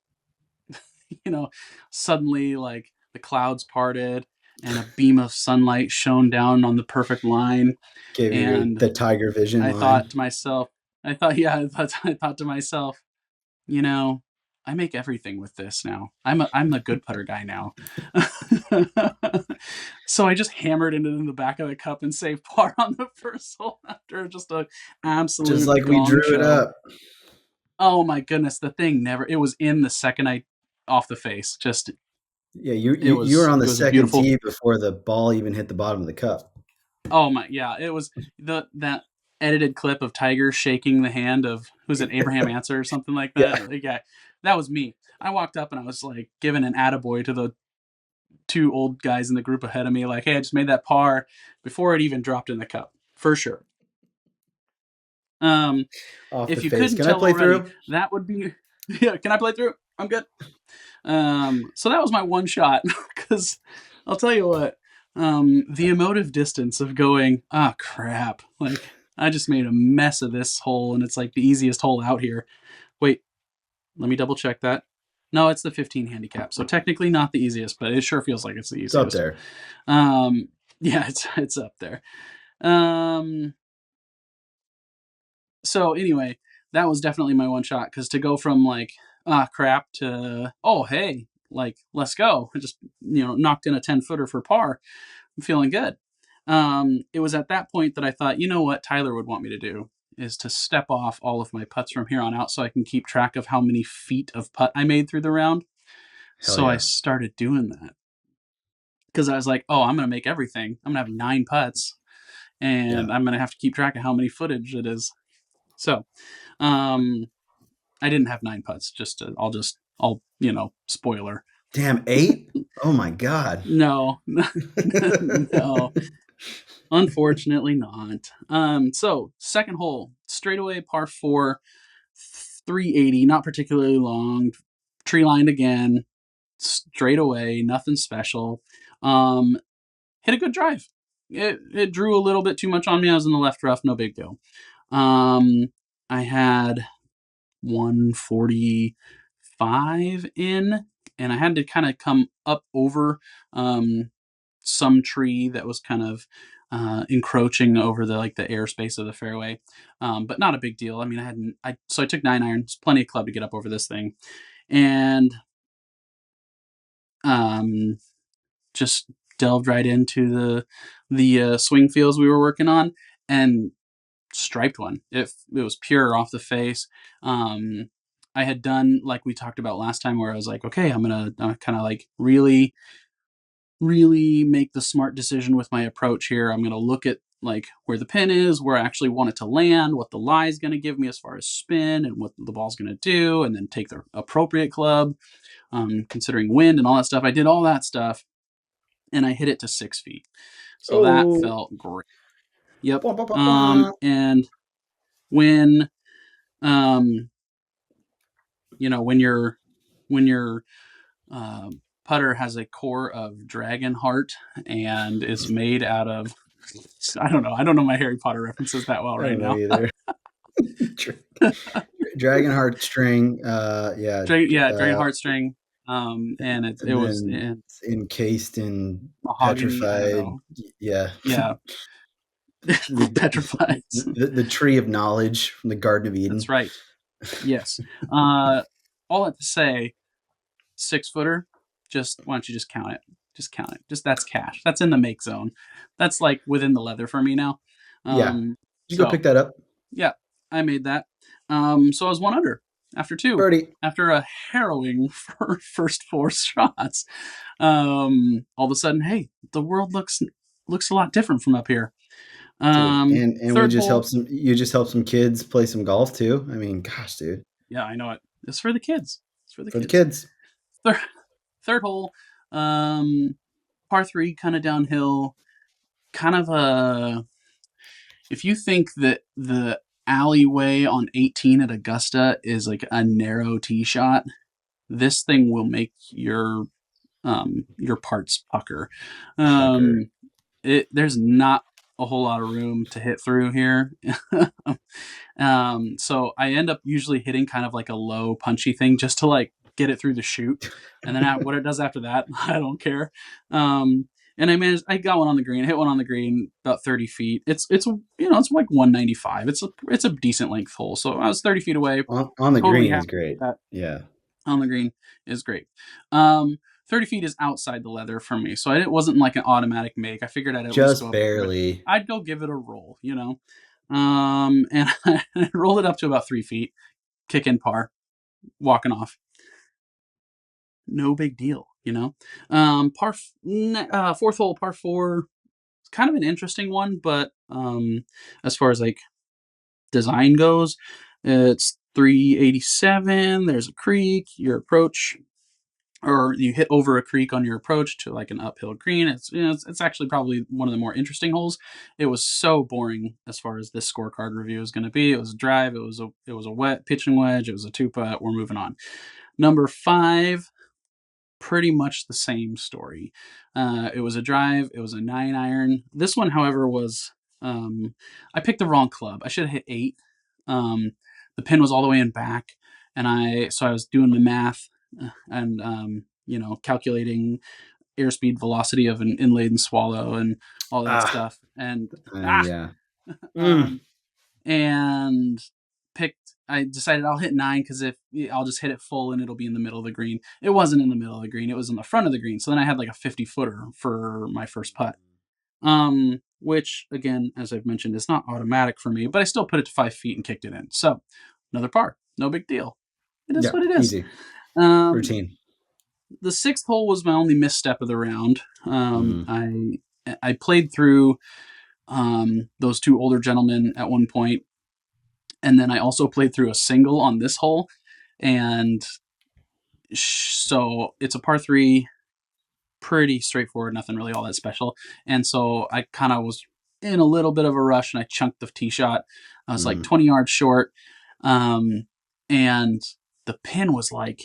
suddenly like the clouds parted and a beam of sunlight shone down on the perfect line. Gave you And the tiger vision I line. thought to myself, I thought to myself, you know, I make everything with this now. I'm the good putter guy now. So I just hammered it in the back of the cup and saved par on the first hole after just a Just absolute like we gong drew it show. up. Oh my goodness, the thing never. It was in the second I off the face. Just Yeah, you it you you were was on it the was a second beautiful. tee before the ball even hit the bottom of the cup. Oh my, yeah, it was that edited clip of Tiger shaking the hand of, who's it, Abraham Answer or something like Yeah. that. Like, yeah, that was me. I walked up and I was like giving an attaboy to the two old guys in the group ahead of me, like, hey, I just made that par before it even dropped in the cup, for sure. Um, Off the if you face. couldn't Can I tell play already, through? that would be yeah. Can I play through? I'm good. So that was my one shot, because I'll tell you what, the emotive distance of going, ah, crap, like I just made a mess of this hole, and it's like the easiest hole out here. Wait, let me double check that. No, it's the 15 handicap, so technically not the easiest, but it sure feels like it's the It's up easiest. there. Yeah, it's up there. Um, so anyway, that was definitely my one shot, because to go from like, ah, crap, to, oh, hey, like, let's go, I just knocked in a 10-footer for par. I'm feeling good. It was at that point that I thought, you know what Tyler would want me to do is to step off all of my putts from here on out so I can keep track of how many feet of putt I made through the round. Hell So I yeah. started doing that, because I was like, oh, I'm going to make everything. I'm going to have 9 putts, Yeah. and I'm going to have to keep track of how many footage it is. So, um, I didn't have 9 putts. I'll spoiler. Damn, 8? Oh my god. No, no, unfortunately not. So second hole, straightaway par four, 380, not particularly long, tree lined again, straight away, nothing special. Hit a good drive. It drew a little bit too much on me. I was in the left rough, no big deal. Um, I had 145 in, and I had to kind of come up over some tree that was kind of encroaching over the airspace of the fairway, but not a big deal. I mean, so I took 9 irons, plenty of club to get up over this thing, and um, just delved right into the swing fields we were working on, and striped one. It was pure off the face. Um, I had done, like we talked about last time, where I was like, okay, I'm gonna kind of like really, really make the smart decision with my approach here. I'm gonna look at like where the pin is, where I actually want it to land, what the lie is gonna give me as far as spin, and what the ball's gonna do, and then take the appropriate club, considering wind and all that stuff. I did all that stuff, and I hit it to 6 feet. So that Oh. felt great. Yep. Bah, bah, bah, bah. And when um, when your uh, putter has a core of dragon heart and is made out of, I don't know my Harry Potter references that well I right don't know now. either. Dragon heart string. Yeah. Yeah, dragon heart string. And it And was then in it's encased in mahogany. I don't petrified. know. Yeah. Yeah, the, petrifies. the tree of knowledge from the Garden of That's Eden. right. Yes. All that to say, 6-footer. Just why don't you just count it? Just count it. Just, that's cash. That's in the make zone. That's like within the leather for me now. Yeah. You go So pick that up. yeah, I made that. So I was one under after two, Birdie. after a harrowing first four shots. All of a sudden, hey, the world looks a lot different from up here. Dude. And we Third just hole. helped some kids play some golf too. I mean, gosh, dude. Yeah, I know it. It's for the kids. It's for the For the kids. kids. Third, third hole, par three, kind of downhill. Kind of a. If you think that the alleyway on 18 at Augusta is like a narrow tee shot, this thing will make your parts pucker. Pucker. There's not a whole lot of room to hit through here. So I end up usually hitting kind of like a low punchy thing just to like get it through the chute, and then what it does after that, I don't care. And I got one on the green, hit one on the green about 30 feet. It's it's like 195. It's a decent length hole. So I was 30 feet away, On the totally green is happy great. with that. Yeah. On the green is great. 30 feet is outside the leather for me, so it wasn't like an automatic make. I figured I'd at least go Just up and give it. barely. I'd go give it a roll, and I rolled it up to about 3 feet, kick in par, walking off. No big deal, fourth hole, par four, it's kind of an interesting one, but as far as like design goes, it's 387. There's a creek. Your approach, or you hit over a creek on your approach to like an uphill green. It's actually probably one of the more interesting holes. It was so boring as far as this scorecard review is going to be. It was a drive. It was a wet pitching wedge. It was a two putt. We're moving on. Number 5, pretty much the same story. It was a drive. It was a 9-iron. This one, however, was I picked the wrong club. I should have hit 8. The pin was all the way in back, and I was doing the math and calculating airspeed velocity of an inladen swallow and all that Ah. stuff, and Yeah. um, and I decided I'll hit 9 because if I'll just hit it full and it'll be in the middle of the green. It wasn't in the middle of the green; it was in the front of the green. So then I had like a 50-footer for my first putt. Which again, as I've mentioned, is not automatic for me, but I still put it to 5 feet and kicked it in. So another par, no big deal. It is Yeah. what it is. Easy. Routine. The 6th hole was my only misstep of the round. I played through those two older gentlemen at one point, and then I also played through a single on this hole, and so it's a par 3. Pretty straightforward, nothing really all that special. And so I kind of was in a little bit of a rush, and I chunked the tee shot. I was like 20 yards short, and the pin was like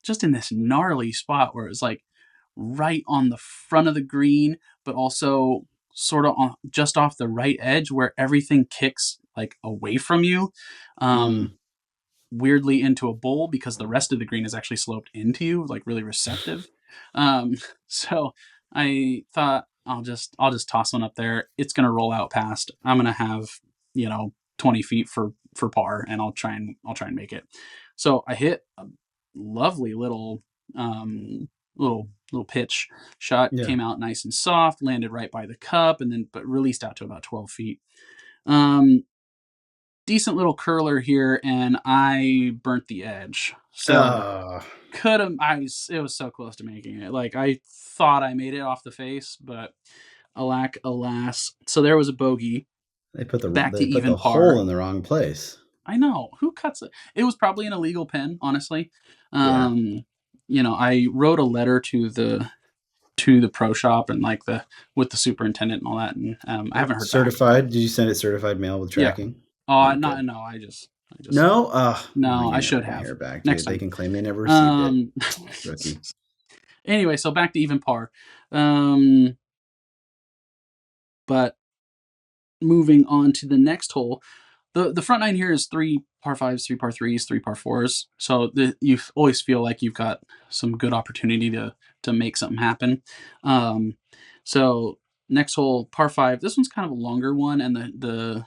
just in this gnarly spot where it was like right on the front of the green, but also sort of just off the right edge where everything kicks like away from you. Weirdly into a bowl because the rest of the green is actually sloped into you, like really receptive. So I thought I'll just toss one up there. It's gonna roll out past. I'm gonna have 20 feet for par, and I'll try and make it. So I hit a lovely little pitch shot. Yeah. Came out nice and soft, landed right by the cup, and then but released out to about 12 feet. Decent little curler here, and I burnt the edge. So could have. It was so close to making it. Like I thought I made it off the face, but alas. So there was a bogey. They put back to even hole par. in the wrong place. I know, who cuts it. It was probably an illegal pin, honestly. Yeah. I wrote a letter to the pro shop and like with the superintendent and all that, and I haven't heard certified. back. Did you send it certified mail with tracking? Yeah. No, I just no. No, I should have. Hear back, next dude. They time can claim they never received it. Rookie. Anyway, so back to even par. But moving on to the next hole, the front 9 here is 3 par 5s, 3 par 3s, 3 par 4s. So you always feel like you've got some good opportunity to make something happen. So next hole, par 5. This one's kind of a longer one, and the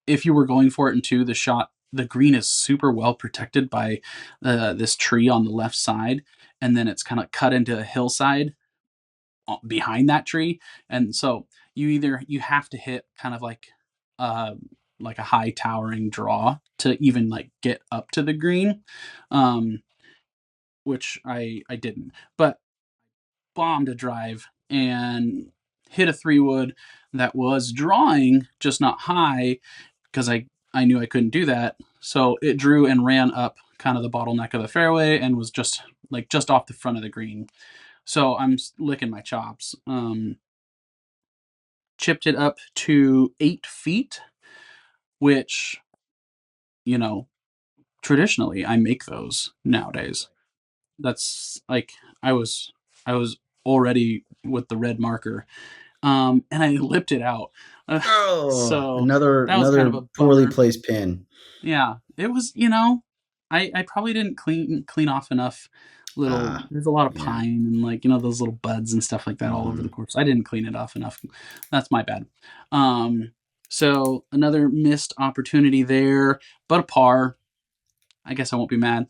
if you were going for it in 2, the green is super well protected by this tree on the left side, and then it's kind of cut into a hillside behind that tree, and so you have to hit kind of like uh, like a high towering draw to even like get up to the green, um, which I didn't. But bombed a drive and hit a 3-wood that was drawing, just not high, because I knew I couldn't do that. So it drew and ran up kind of the bottleneck of the fairway and was just off the front of the green. So I'm licking my chops. Chipped it up to 8 feet, which, you know, traditionally I make those nowadays. That's like I was already with the red marker, and I lipped it out. Oh, So that was kind of another a poorly bummer. placed pin. Yeah, it was. I probably didn't clean off enough. Ah, There's a lot of yeah. pine and like those little buds and stuff like that all over the Hmm. course. I didn't clean it off enough. That's my bad. Um, so another missed opportunity there, but a par. I guess I won't be mad.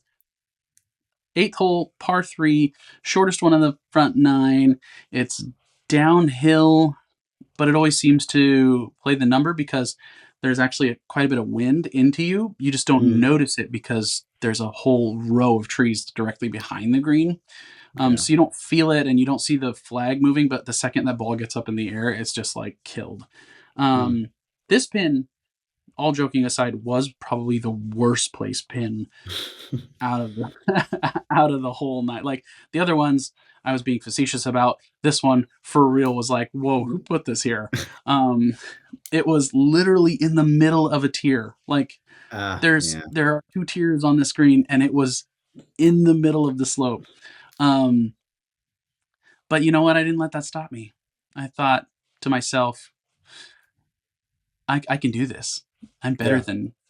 Eighth hole, par three, shortest one of the front nine. It's downhill, but it always seems to play the number because there's actually quite a bit of wind into you. You just don't Mm, notice it because there's a whole row of trees directly behind the green. yeah. So you don't feel it and you don't see the flag moving, but the second that ball gets up in the air, it's just like killed. Mm. Um, this pin, all joking aside, was probably the worst place pin out of the out of the whole night. Like the other ones, I was being facetious about. This one, for real, was like, "Whoa, who put this here?" Um, it was literally in the middle of a tier. Like Ah, there yeah, are 2 tiers on the screen, and it was in the middle of the slope. Um, but you know what? I didn't let that stop me. I thought to myself, I can do this. yeah.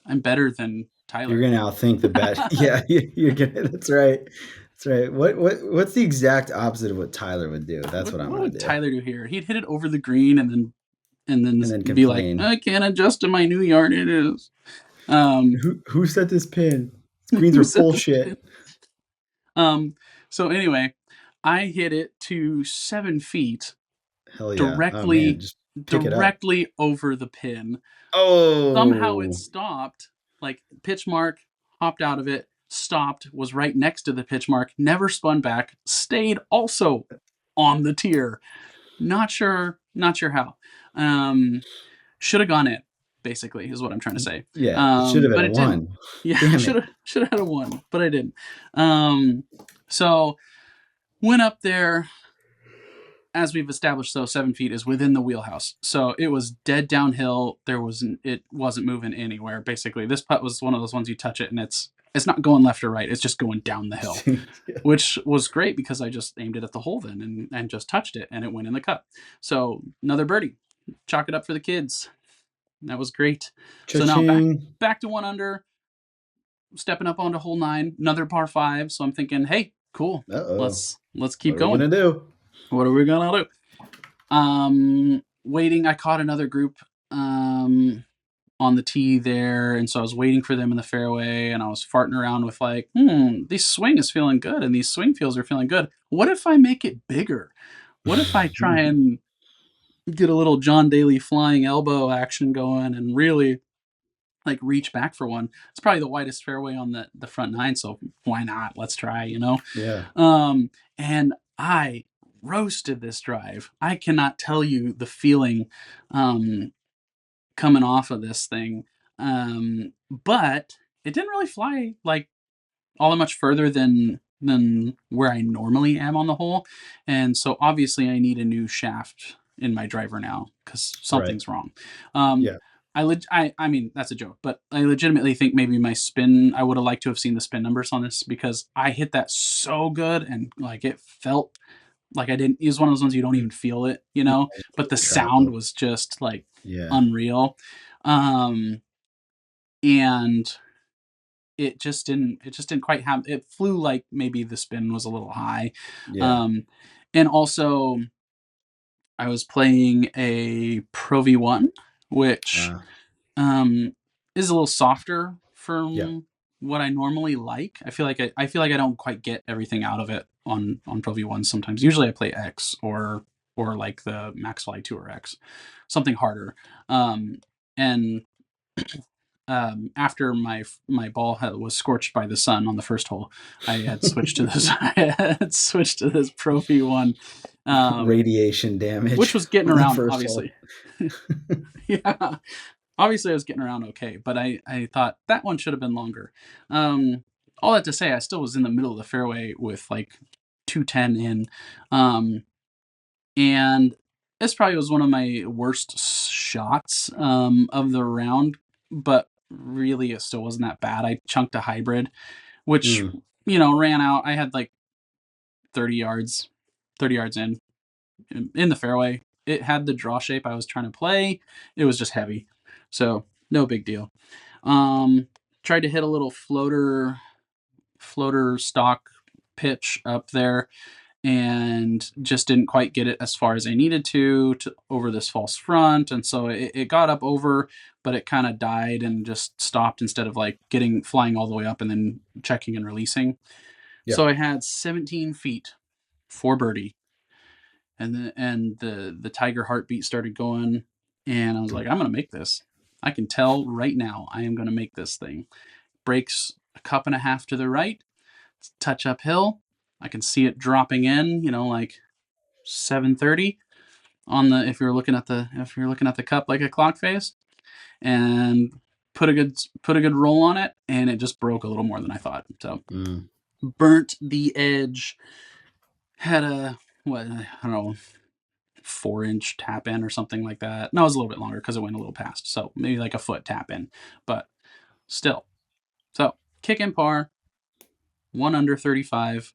I'm better than You're Tyler. gonna outthink the bet. Yeah, you're gonna. That's right. That's right. What's the exact opposite of what Tyler would do? That's what what I'm what gonna would do. Tyler do here? He'd hit it over the green and then And then be like, complain. I can't adjust to my new yard. It is. Um, Who set this pin? Screens who are said this pin? bullshit. Um, so anyway, I hit it to 7 feet Hell yeah. Oh man, directly just pick it up. directly over the pin. Somehow it Oh. stopped. Like pitch mark, hopped out of it, stopped, was right next to the pitch mark, never spun back, stayed also on the tier. Not sure how. Um, should have gone in, basically, is what I'm trying to say. Yeah, it should have been But a it didn't. one. Yeah, Damn it. should have had a one, but I didn't. So went up there. As we've established, though, 7 feet is within the wheelhouse, so it was dead downhill. It wasn't moving anywhere. Basically, this putt was one of those ones you touch it and it's not going left or right. It's just going down the hill, Yeah. which was great because I just aimed it at the hole then and just touched it and it went in the cup. So another birdie, chalk it up for the kids. That was great. So now back Cha-ching. back to 1 under, stepping up onto hole nine, another par five. So I'm thinking, hey, cool. Uh-oh. Let's keep What are we going. gonna do? What are we gonna do? Waiting. I caught another group on the tee there, and so I was waiting for them in the fairway, and I was farting around with like, this swing is feeling good, and these swing feels are feeling good. What if I make it bigger? What if I try and get a little John Daly flying elbow action going and really like reach back for one? It's probably the widest fairway on the front nine, so why not? Let's try. Yeah. And I roasted this drive. I cannot tell you the feeling um, coming off of this thing. But it didn't really fly like all that much further than where I normally am on the hole, and so obviously I need a new shaft in my driver now because Right. something's wrong. Um, Yeah. I mean that's a joke, but I legitimately think maybe my spin. I would have liked to have seen the spin numbers on this because I hit that so good and like it felt like I didn't. It was one of those ones you don't even feel it. But the sound Travel. was just like Yeah. unreal, um, and it just didn't quite have. It flew like maybe the spin was a little high, Yeah. um, and also I was playing a Pro V1, which Uh, um, is a little softer yeah. from what I normally like. I feel like I don't quite get everything out of it on Pro V1 sometimes. Usually I play X or like the Max Fly 2 or X, something harder. Um, and after my ball was scorched by the sun on the first hole, I had switched to this. I had switched to this Pro V1, Radiation damage which was getting on the around, first hole. obviously. Yeah, obviously I was getting around okay, but I thought that one should have been longer. All that to say, I still was in the middle of the fairway with like 210 in, and this probably was one of my worst shots of the round, but really it still wasn't that bad. I chunked a hybrid, which Mm, ran out. I had like 30 yards, 30 yards in the fairway. It had the draw shape I was trying to play. It was just heavy, so no big deal. Tried to hit a little floater stock pitch up there, and just didn't quite get it as far as I needed to over this false front, and so it got up over, but it kind of died and just stopped instead of like flying all the way up and then checking and releasing. yeah. So I had 17 feet for birdie, and the tiger heartbeat started going, and I was like, I'm gonna make this. I can tell right now I am gonna make this thing. Breaks a cup and a half to the right, touch uphill. I can see it dropping in, like 730 on the if you're looking at the cup like a clock face, and put a good roll on it, and it just broke a little more than I thought. So burnt the edge. Had a what I don't know 4-inch tap in or something like that. No, it was a little bit longer because it went a little past. So maybe like a foot tap in, but still. So kick in par, 1 under 35.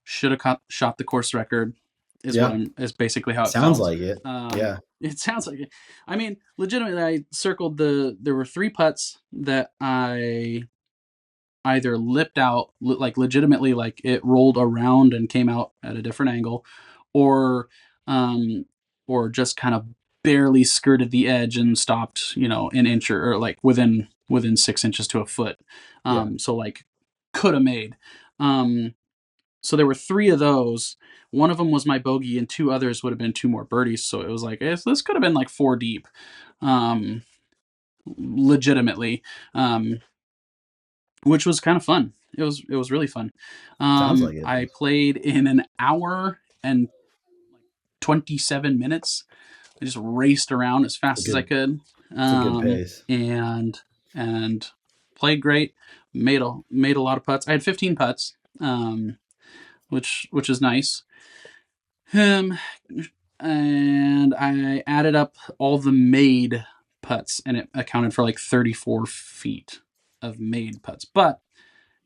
Should have shot the course record. Is basically how it Sounds felt. like it. Yeah. It sounds like it. I mean, legitimately, I circled there were 3 putts that I either lipped out, like legitimately, like it rolled around and came out at a different angle, or um, or just kind of barely skirted the edge and stopped, an inch or like within 6 inches to a foot. Yeah. So like could have made. So there were 3 of those. One of them was my bogey, and 2 others would have been 2 more birdies. So it was like this could have been like 4 deep, legitimately, which was kind of fun. It was really fun. Sounds like it. I played in an hour and 27 minutes. I just raced around as fast as I could, It's a good pace. and played great. Made a lot of putts. I had 15 putts, which is nice. And I added up all the made putts, and it accounted for like 34 feet of made putts. But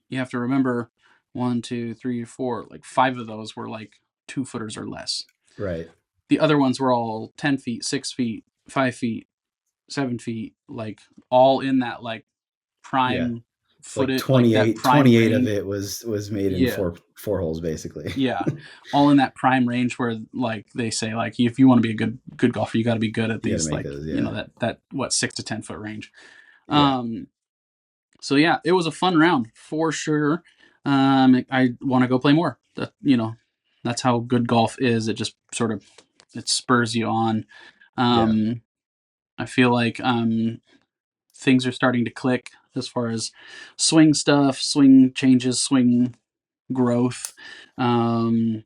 you have to remember 1, 2, 3, 4, like 5 of those were like 2-footers or less. Right. The other ones were all 10 feet, 6 feet, 5 feet, 7 feet, like all in that like prime footage, like 28, that prime 28 range. of it was made in four holes basically. Yeah, all in that prime range where like they say like if you want to be a good golfer, you got to be good at these like those, that what 6 to 10 foot range. Yeah. So yeah, it was a fun round for sure. I want to go play more. That's how good golf is. It just sort of it spurs you on. I feel like things are starting to click as far as swing stuff, swing changes, swing growth. Matt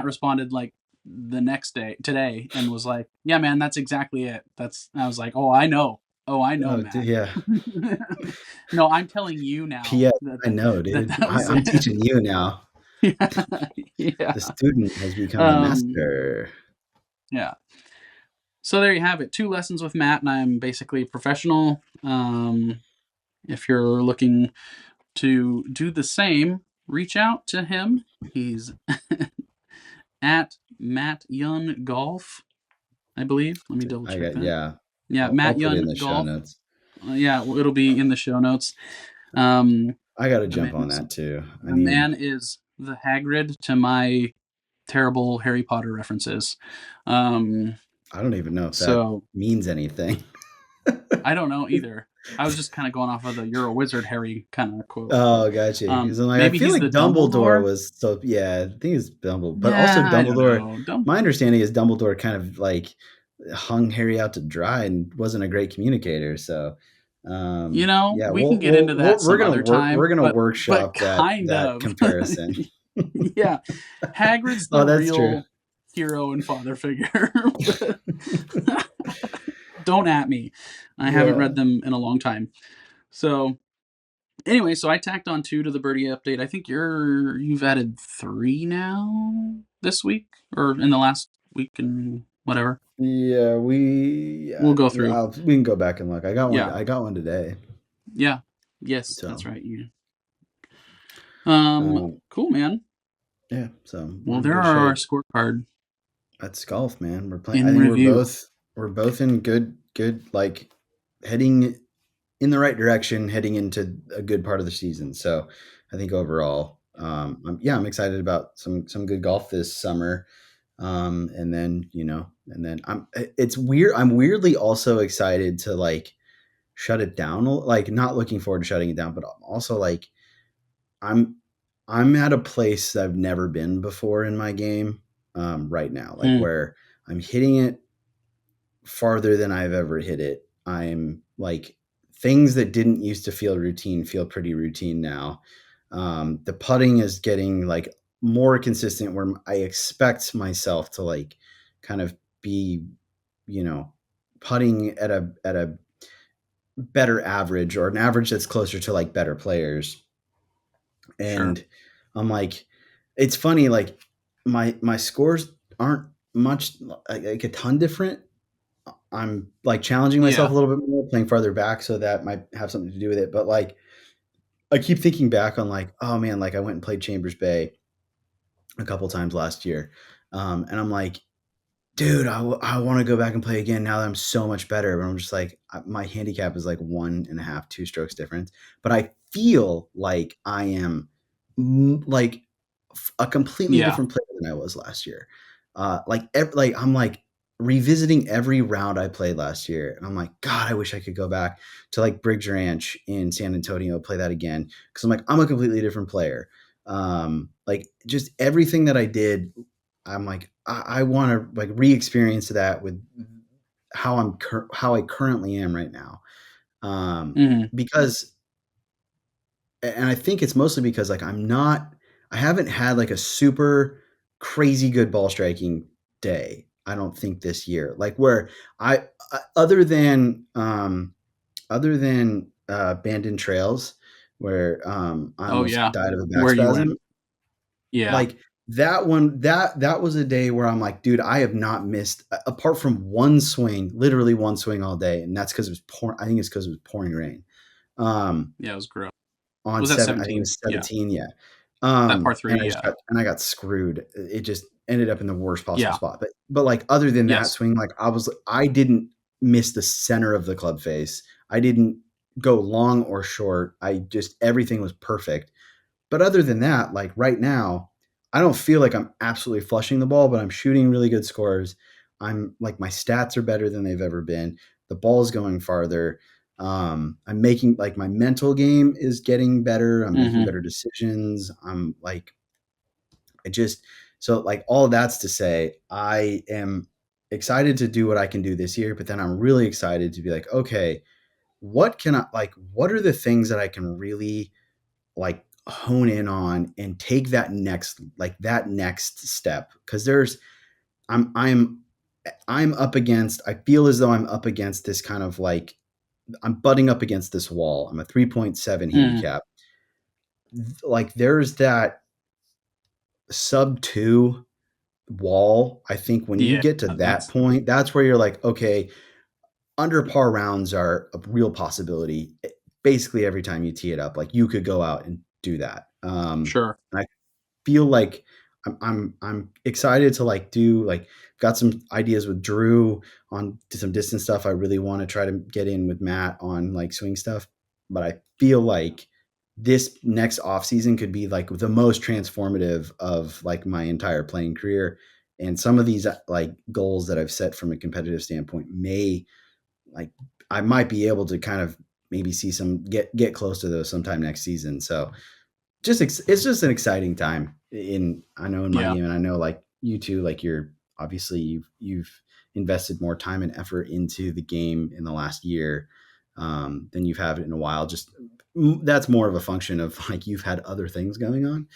responded like the next day today and was like, "Yeah, man, that's exactly it." I was like, "Oh, I know. Oh, I know, Matt." Yeah. No, I'm telling you now. P.S. I know, dude. I'm teaching you now. Yeah. The student has become the master. Yeah. So there you have it. 2 lessons with Matt, and I'm basically professional. If you're looking to do the same, reach out to him. He's at Matt Yun Golf, I believe. Let me double check that. Yeah, Matt I'll put it in Yun the Golf. show notes. Yeah, it'll be in the show notes. I got to jump on that too. The man is the Hagrid to my terrible Harry Potter references. I don't even know if that means anything. I don't know either. I was just kind of going off of the "You're a wizard, Harry" kind of quote. Oh, gotcha. Because I feel like Dumbledore was so. Yeah, I think it's Dumbledore, but also Dumbledore. My understanding is Dumbledore kind of like hung Harry out to dry and wasn't a great communicator. So, yeah, We can get into that we're some gonna other time, we're gonna but workshop kind that of. comparison. Yeah. Hagrid's the Oh, that's true. real hero and father figure. Don't at me. I haven't Yeah. read them in a long time. So anyway, so I tacked on 2 to the birdie update. I think you've added 3 now this week or in the last week and whatever. Yeah, We'll go through. we can go back and look. I got one. Yeah. I got one today. Yeah. Yes, that's So, right. You. um, Cool, man. yeah. So we're Well, in there good are our shape. scorecard That's golf, man. We're playing. I in think review. we're both in good like heading in the right direction, heading into a good part of the season. So, I think overall, I'm excited about some good golf this summer. And then it's weird. I'm weirdly also excited to like shut it down. Like not looking forward to shutting it down, but also like I'm I'm at a place that I've never been before in my game right now, like Hmm. where I'm hitting it farther than I've ever hit it. I'm like things that didn't used to feel routine feel pretty routine now. The putting is getting like more consistent where I expect myself to like kind of be, you know, putting at a better average or an average that's closer to like better players. Sure. And I'm like, it's funny, like my scores aren't much like a ton different. I'm like challenging myself Yeah. a little bit more, playing farther back, so that might have something to do with it. But like, I keep thinking back on like, oh man, like I went and played Chambers Bay a couple times last year, and I'm like, dude, I want to go back and play again now that I'm so much better. But I'm just like, my handicap is like 1.5, 2 strokes difference. But I feel like I am like a completely Yeah. different player than I was last year. Like I'm like revisiting every round I played last year, and I'm like, God, I wish I could go back to like Briggs Ranch in San Antonio, play that again, because I'm like, I'm a completely different player. Like just everything that I did, I'm like, I want to like re-experience that with how I currently am right now. Hmm. Because, and I think it's mostly because like I haven't had like a super crazy good ball striking day. I don't think this year, like where I other than Bandon Trails, where I Oh almost yeah. died of a back Where you went? spasm. Yeah. Like that one, that was a day where I'm like, dude, I have not missed apart from one swing, literally one swing all day, and that's because it was pouring. I think it's because it was pouring rain. Um, Yeah. It was gross. on Was that seven, I think it 17? was Yeah. 17, yeah. That par And three. Yeah. I got screwed. It just ended up in the worst possible Yeah. spot. But like other than that Yes. swing, like I didn't miss the center of the club face. I didn't go long or short. I just everything was perfect. But other than that, like right now, I don't feel like I'm absolutely flushing the ball, but I'm shooting really good scores. I'm like my stats are better than they've ever been. The ball's going farther. I'm making like my mental game is getting better. I'm making Hmm. better decisions. I'm like I just so like all of that's to say I am excited to do what I can do this year, but then I'm really excited to be like, okay, what are the things that I can really like hone in on and take that next step, because i'm i'm I'm up against, I feel as though I'm up against this kind of like I'm butting up against this wall. I'm a 3.7 Hmm. handicap. Like there's that sub 2 wall. I think when you Yeah. get to that That's point, that's where you're like, okay, under par rounds are a real possibility. Basically every time you tee it up, like you could go out and do that. sure. And I feel like I'm excited to like do like got some ideas with Drew on some distance stuff. I really want to try to get in with Matt on like swing stuff, but I feel like this next off season could be like the most transformative of like my entire playing career. And some of these like goals that I've set from a competitive standpoint may like I might be able to kind of maybe see some get close to those sometime next season. So it's just an exciting time in I know in my Yeah. game, and I know like you too, like you're obviously you've invested more time and effort into the game in the last year than you've had in a while. Just that's more of a function of like you've had other things going on.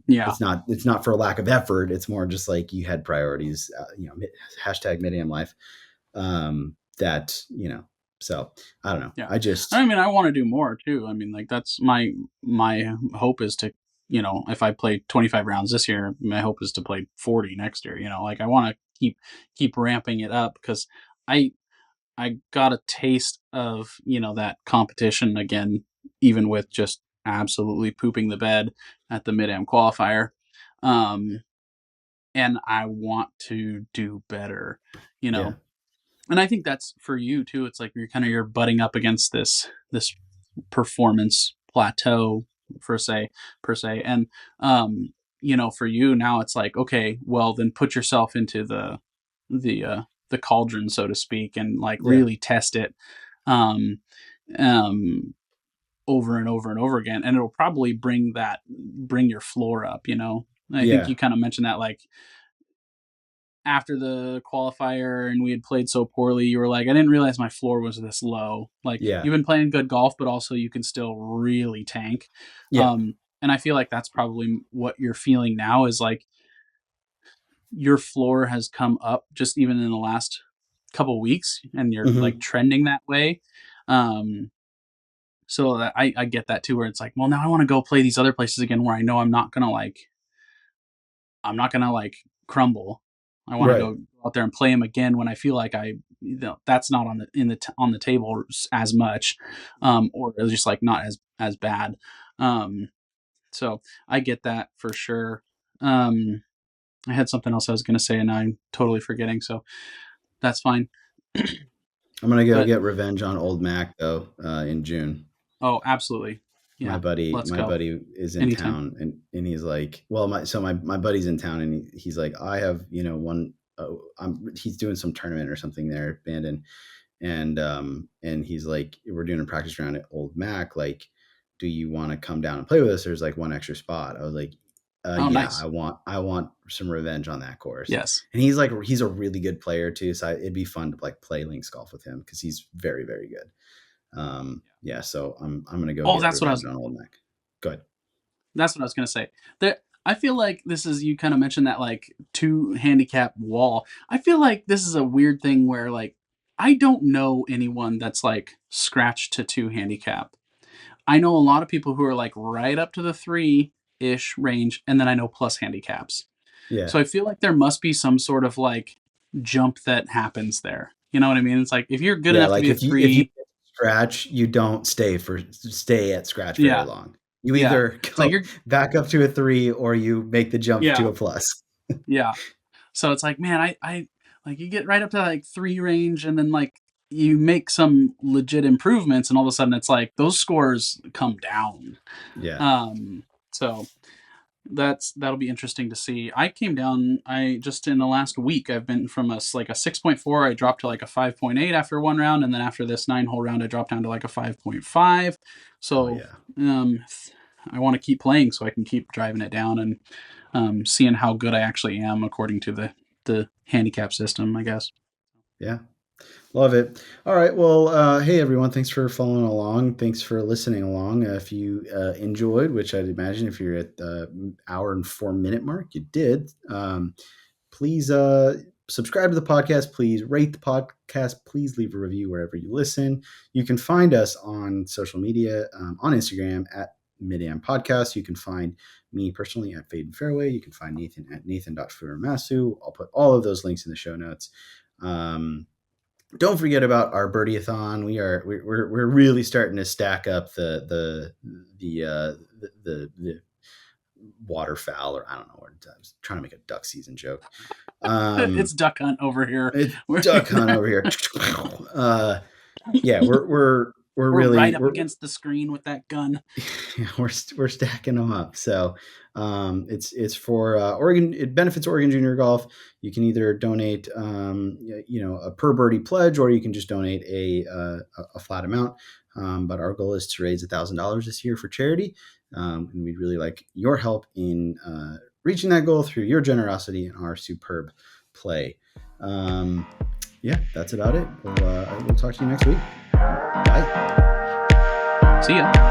Yeah. It's not for a lack of effort. It's more just like you had priorities. Hashtag mid AM life. That So I don't know. Yeah. I just I mean, I want to do more too. I mean, like that's my hope is to, if I play 25 rounds this year, my hope is to play 40 next year. Like I want to keep ramping it up because I I got a taste of that competition again, even with just absolutely pooping the bed at the mid-am qualifier, um, and I want to do better. You yeah know, and I think that's for you too. It's like you're butting up against this performance plateau per se, and for you now it's like, okay, well then put yourself into the uh, the cauldron, so to speak, and like yeah really test it, um, um, over and over and over again, and it'll probably bring your floor up. I think yeah you kind of mentioned that, like after the qualifier and we had played so poorly, you were like, I didn't realize my floor was this low. Like yeah you've been playing good golf, but also you can still really tank. yeah And I feel like that's probably what you're feeling now is like your floor has come up just even in the last couple weeks and you're like hmm trending that way. Um, so that I get that too, where it's like, well, now I want to go play these other places again where I know I'm not gonna crumble. I want to right go out there and play him again when I feel like that's not on the table as much, or it's just like not as bad. Um, so I get that for sure. Um, I had something else I was gonna say and I'm totally forgetting, so that's fine. I'm gonna go But get revenge on old Mac though in June. oh, absolutely, my yeah, buddy let's my go buddy is in anytime. town and he's like, well, my buddy's in town and he's like, I have one he's doing some tournament or something there, Bandon, and he's like, we're doing a practice round at Old Mac, like, do you want to come down and play with us? There's like one extra spot. I was like, Oh, yeah, nice. I want some revenge on that course. Yes. And he's like, he's a really good player too, so it'd be fun to like play links golf with him because he's very very good. Yeah, so I'm gonna go Oh, get that's what I revenge was on Old Mac. Good. That's what I was gonna say. I feel like this is, you kind of mentioned that like two handicap wall. I feel like this is a weird thing where like I don't know anyone that's like scratched to two handicap. I know a lot of people who are like right up to the three ish range, and then I know plus handicaps. Yeah. So I feel like there must be some sort of like jump that happens there. You know what I mean? It's like if you're good Yeah, enough to like be a if you three, scratch, you don't stay at scratch very yeah, long. You yeah. either It's like go you're, back up to a 3 or you make the jump to yeah, a plus. yeah. So it's like, man, I like you get right up to like three range, and then like you make some legit improvements, and all of a sudden it's like those scores come down. Yeah. So that'll be interesting to see. I came down. I just in the last week, I've been from like a 6.4. I dropped to like a 5.8 after one round, and then after this 9-hole round, I dropped down to like a 5.5. Oh So yeah. I want to keep playing so I can keep driving it down and seeing how good I actually am according to the handicap system, I guess. Yeah. Love it. All right. Well, hey everyone, thanks for following along. Thanks for listening along. If you enjoyed, which I'd imagine if you're at the hour and 4 minute mark, you did. Please subscribe to the podcast. Please rate the podcast. Please leave a review wherever you listen. You can find us on social media, on Instagram at Midam Podcast. You can find me personally at Fade and Fairway. You can find Nathan at Nathan.Furamasu. I'll put all of those links in the show notes. Don't forget about our birdie-a-thon. We're really starting to stack up the waterfowl, or I don't know. I was trying to make a duck season joke. It's duck hunt over here. It's We're duck hunt over here. Yeah, we're we're right really up against the screen with that gun. we're stacking them up. So it's for Oregon. It benefits Oregon Junior Golf. You can either donate a per birdie pledge, or you can just donate a flat amount. But our goal is to raise $1,000 this year for charity, and we'd really like your help in reaching that goal through your generosity and our superb play. Yeah, that's about it. We'll talk to you next week. Bye. See ya.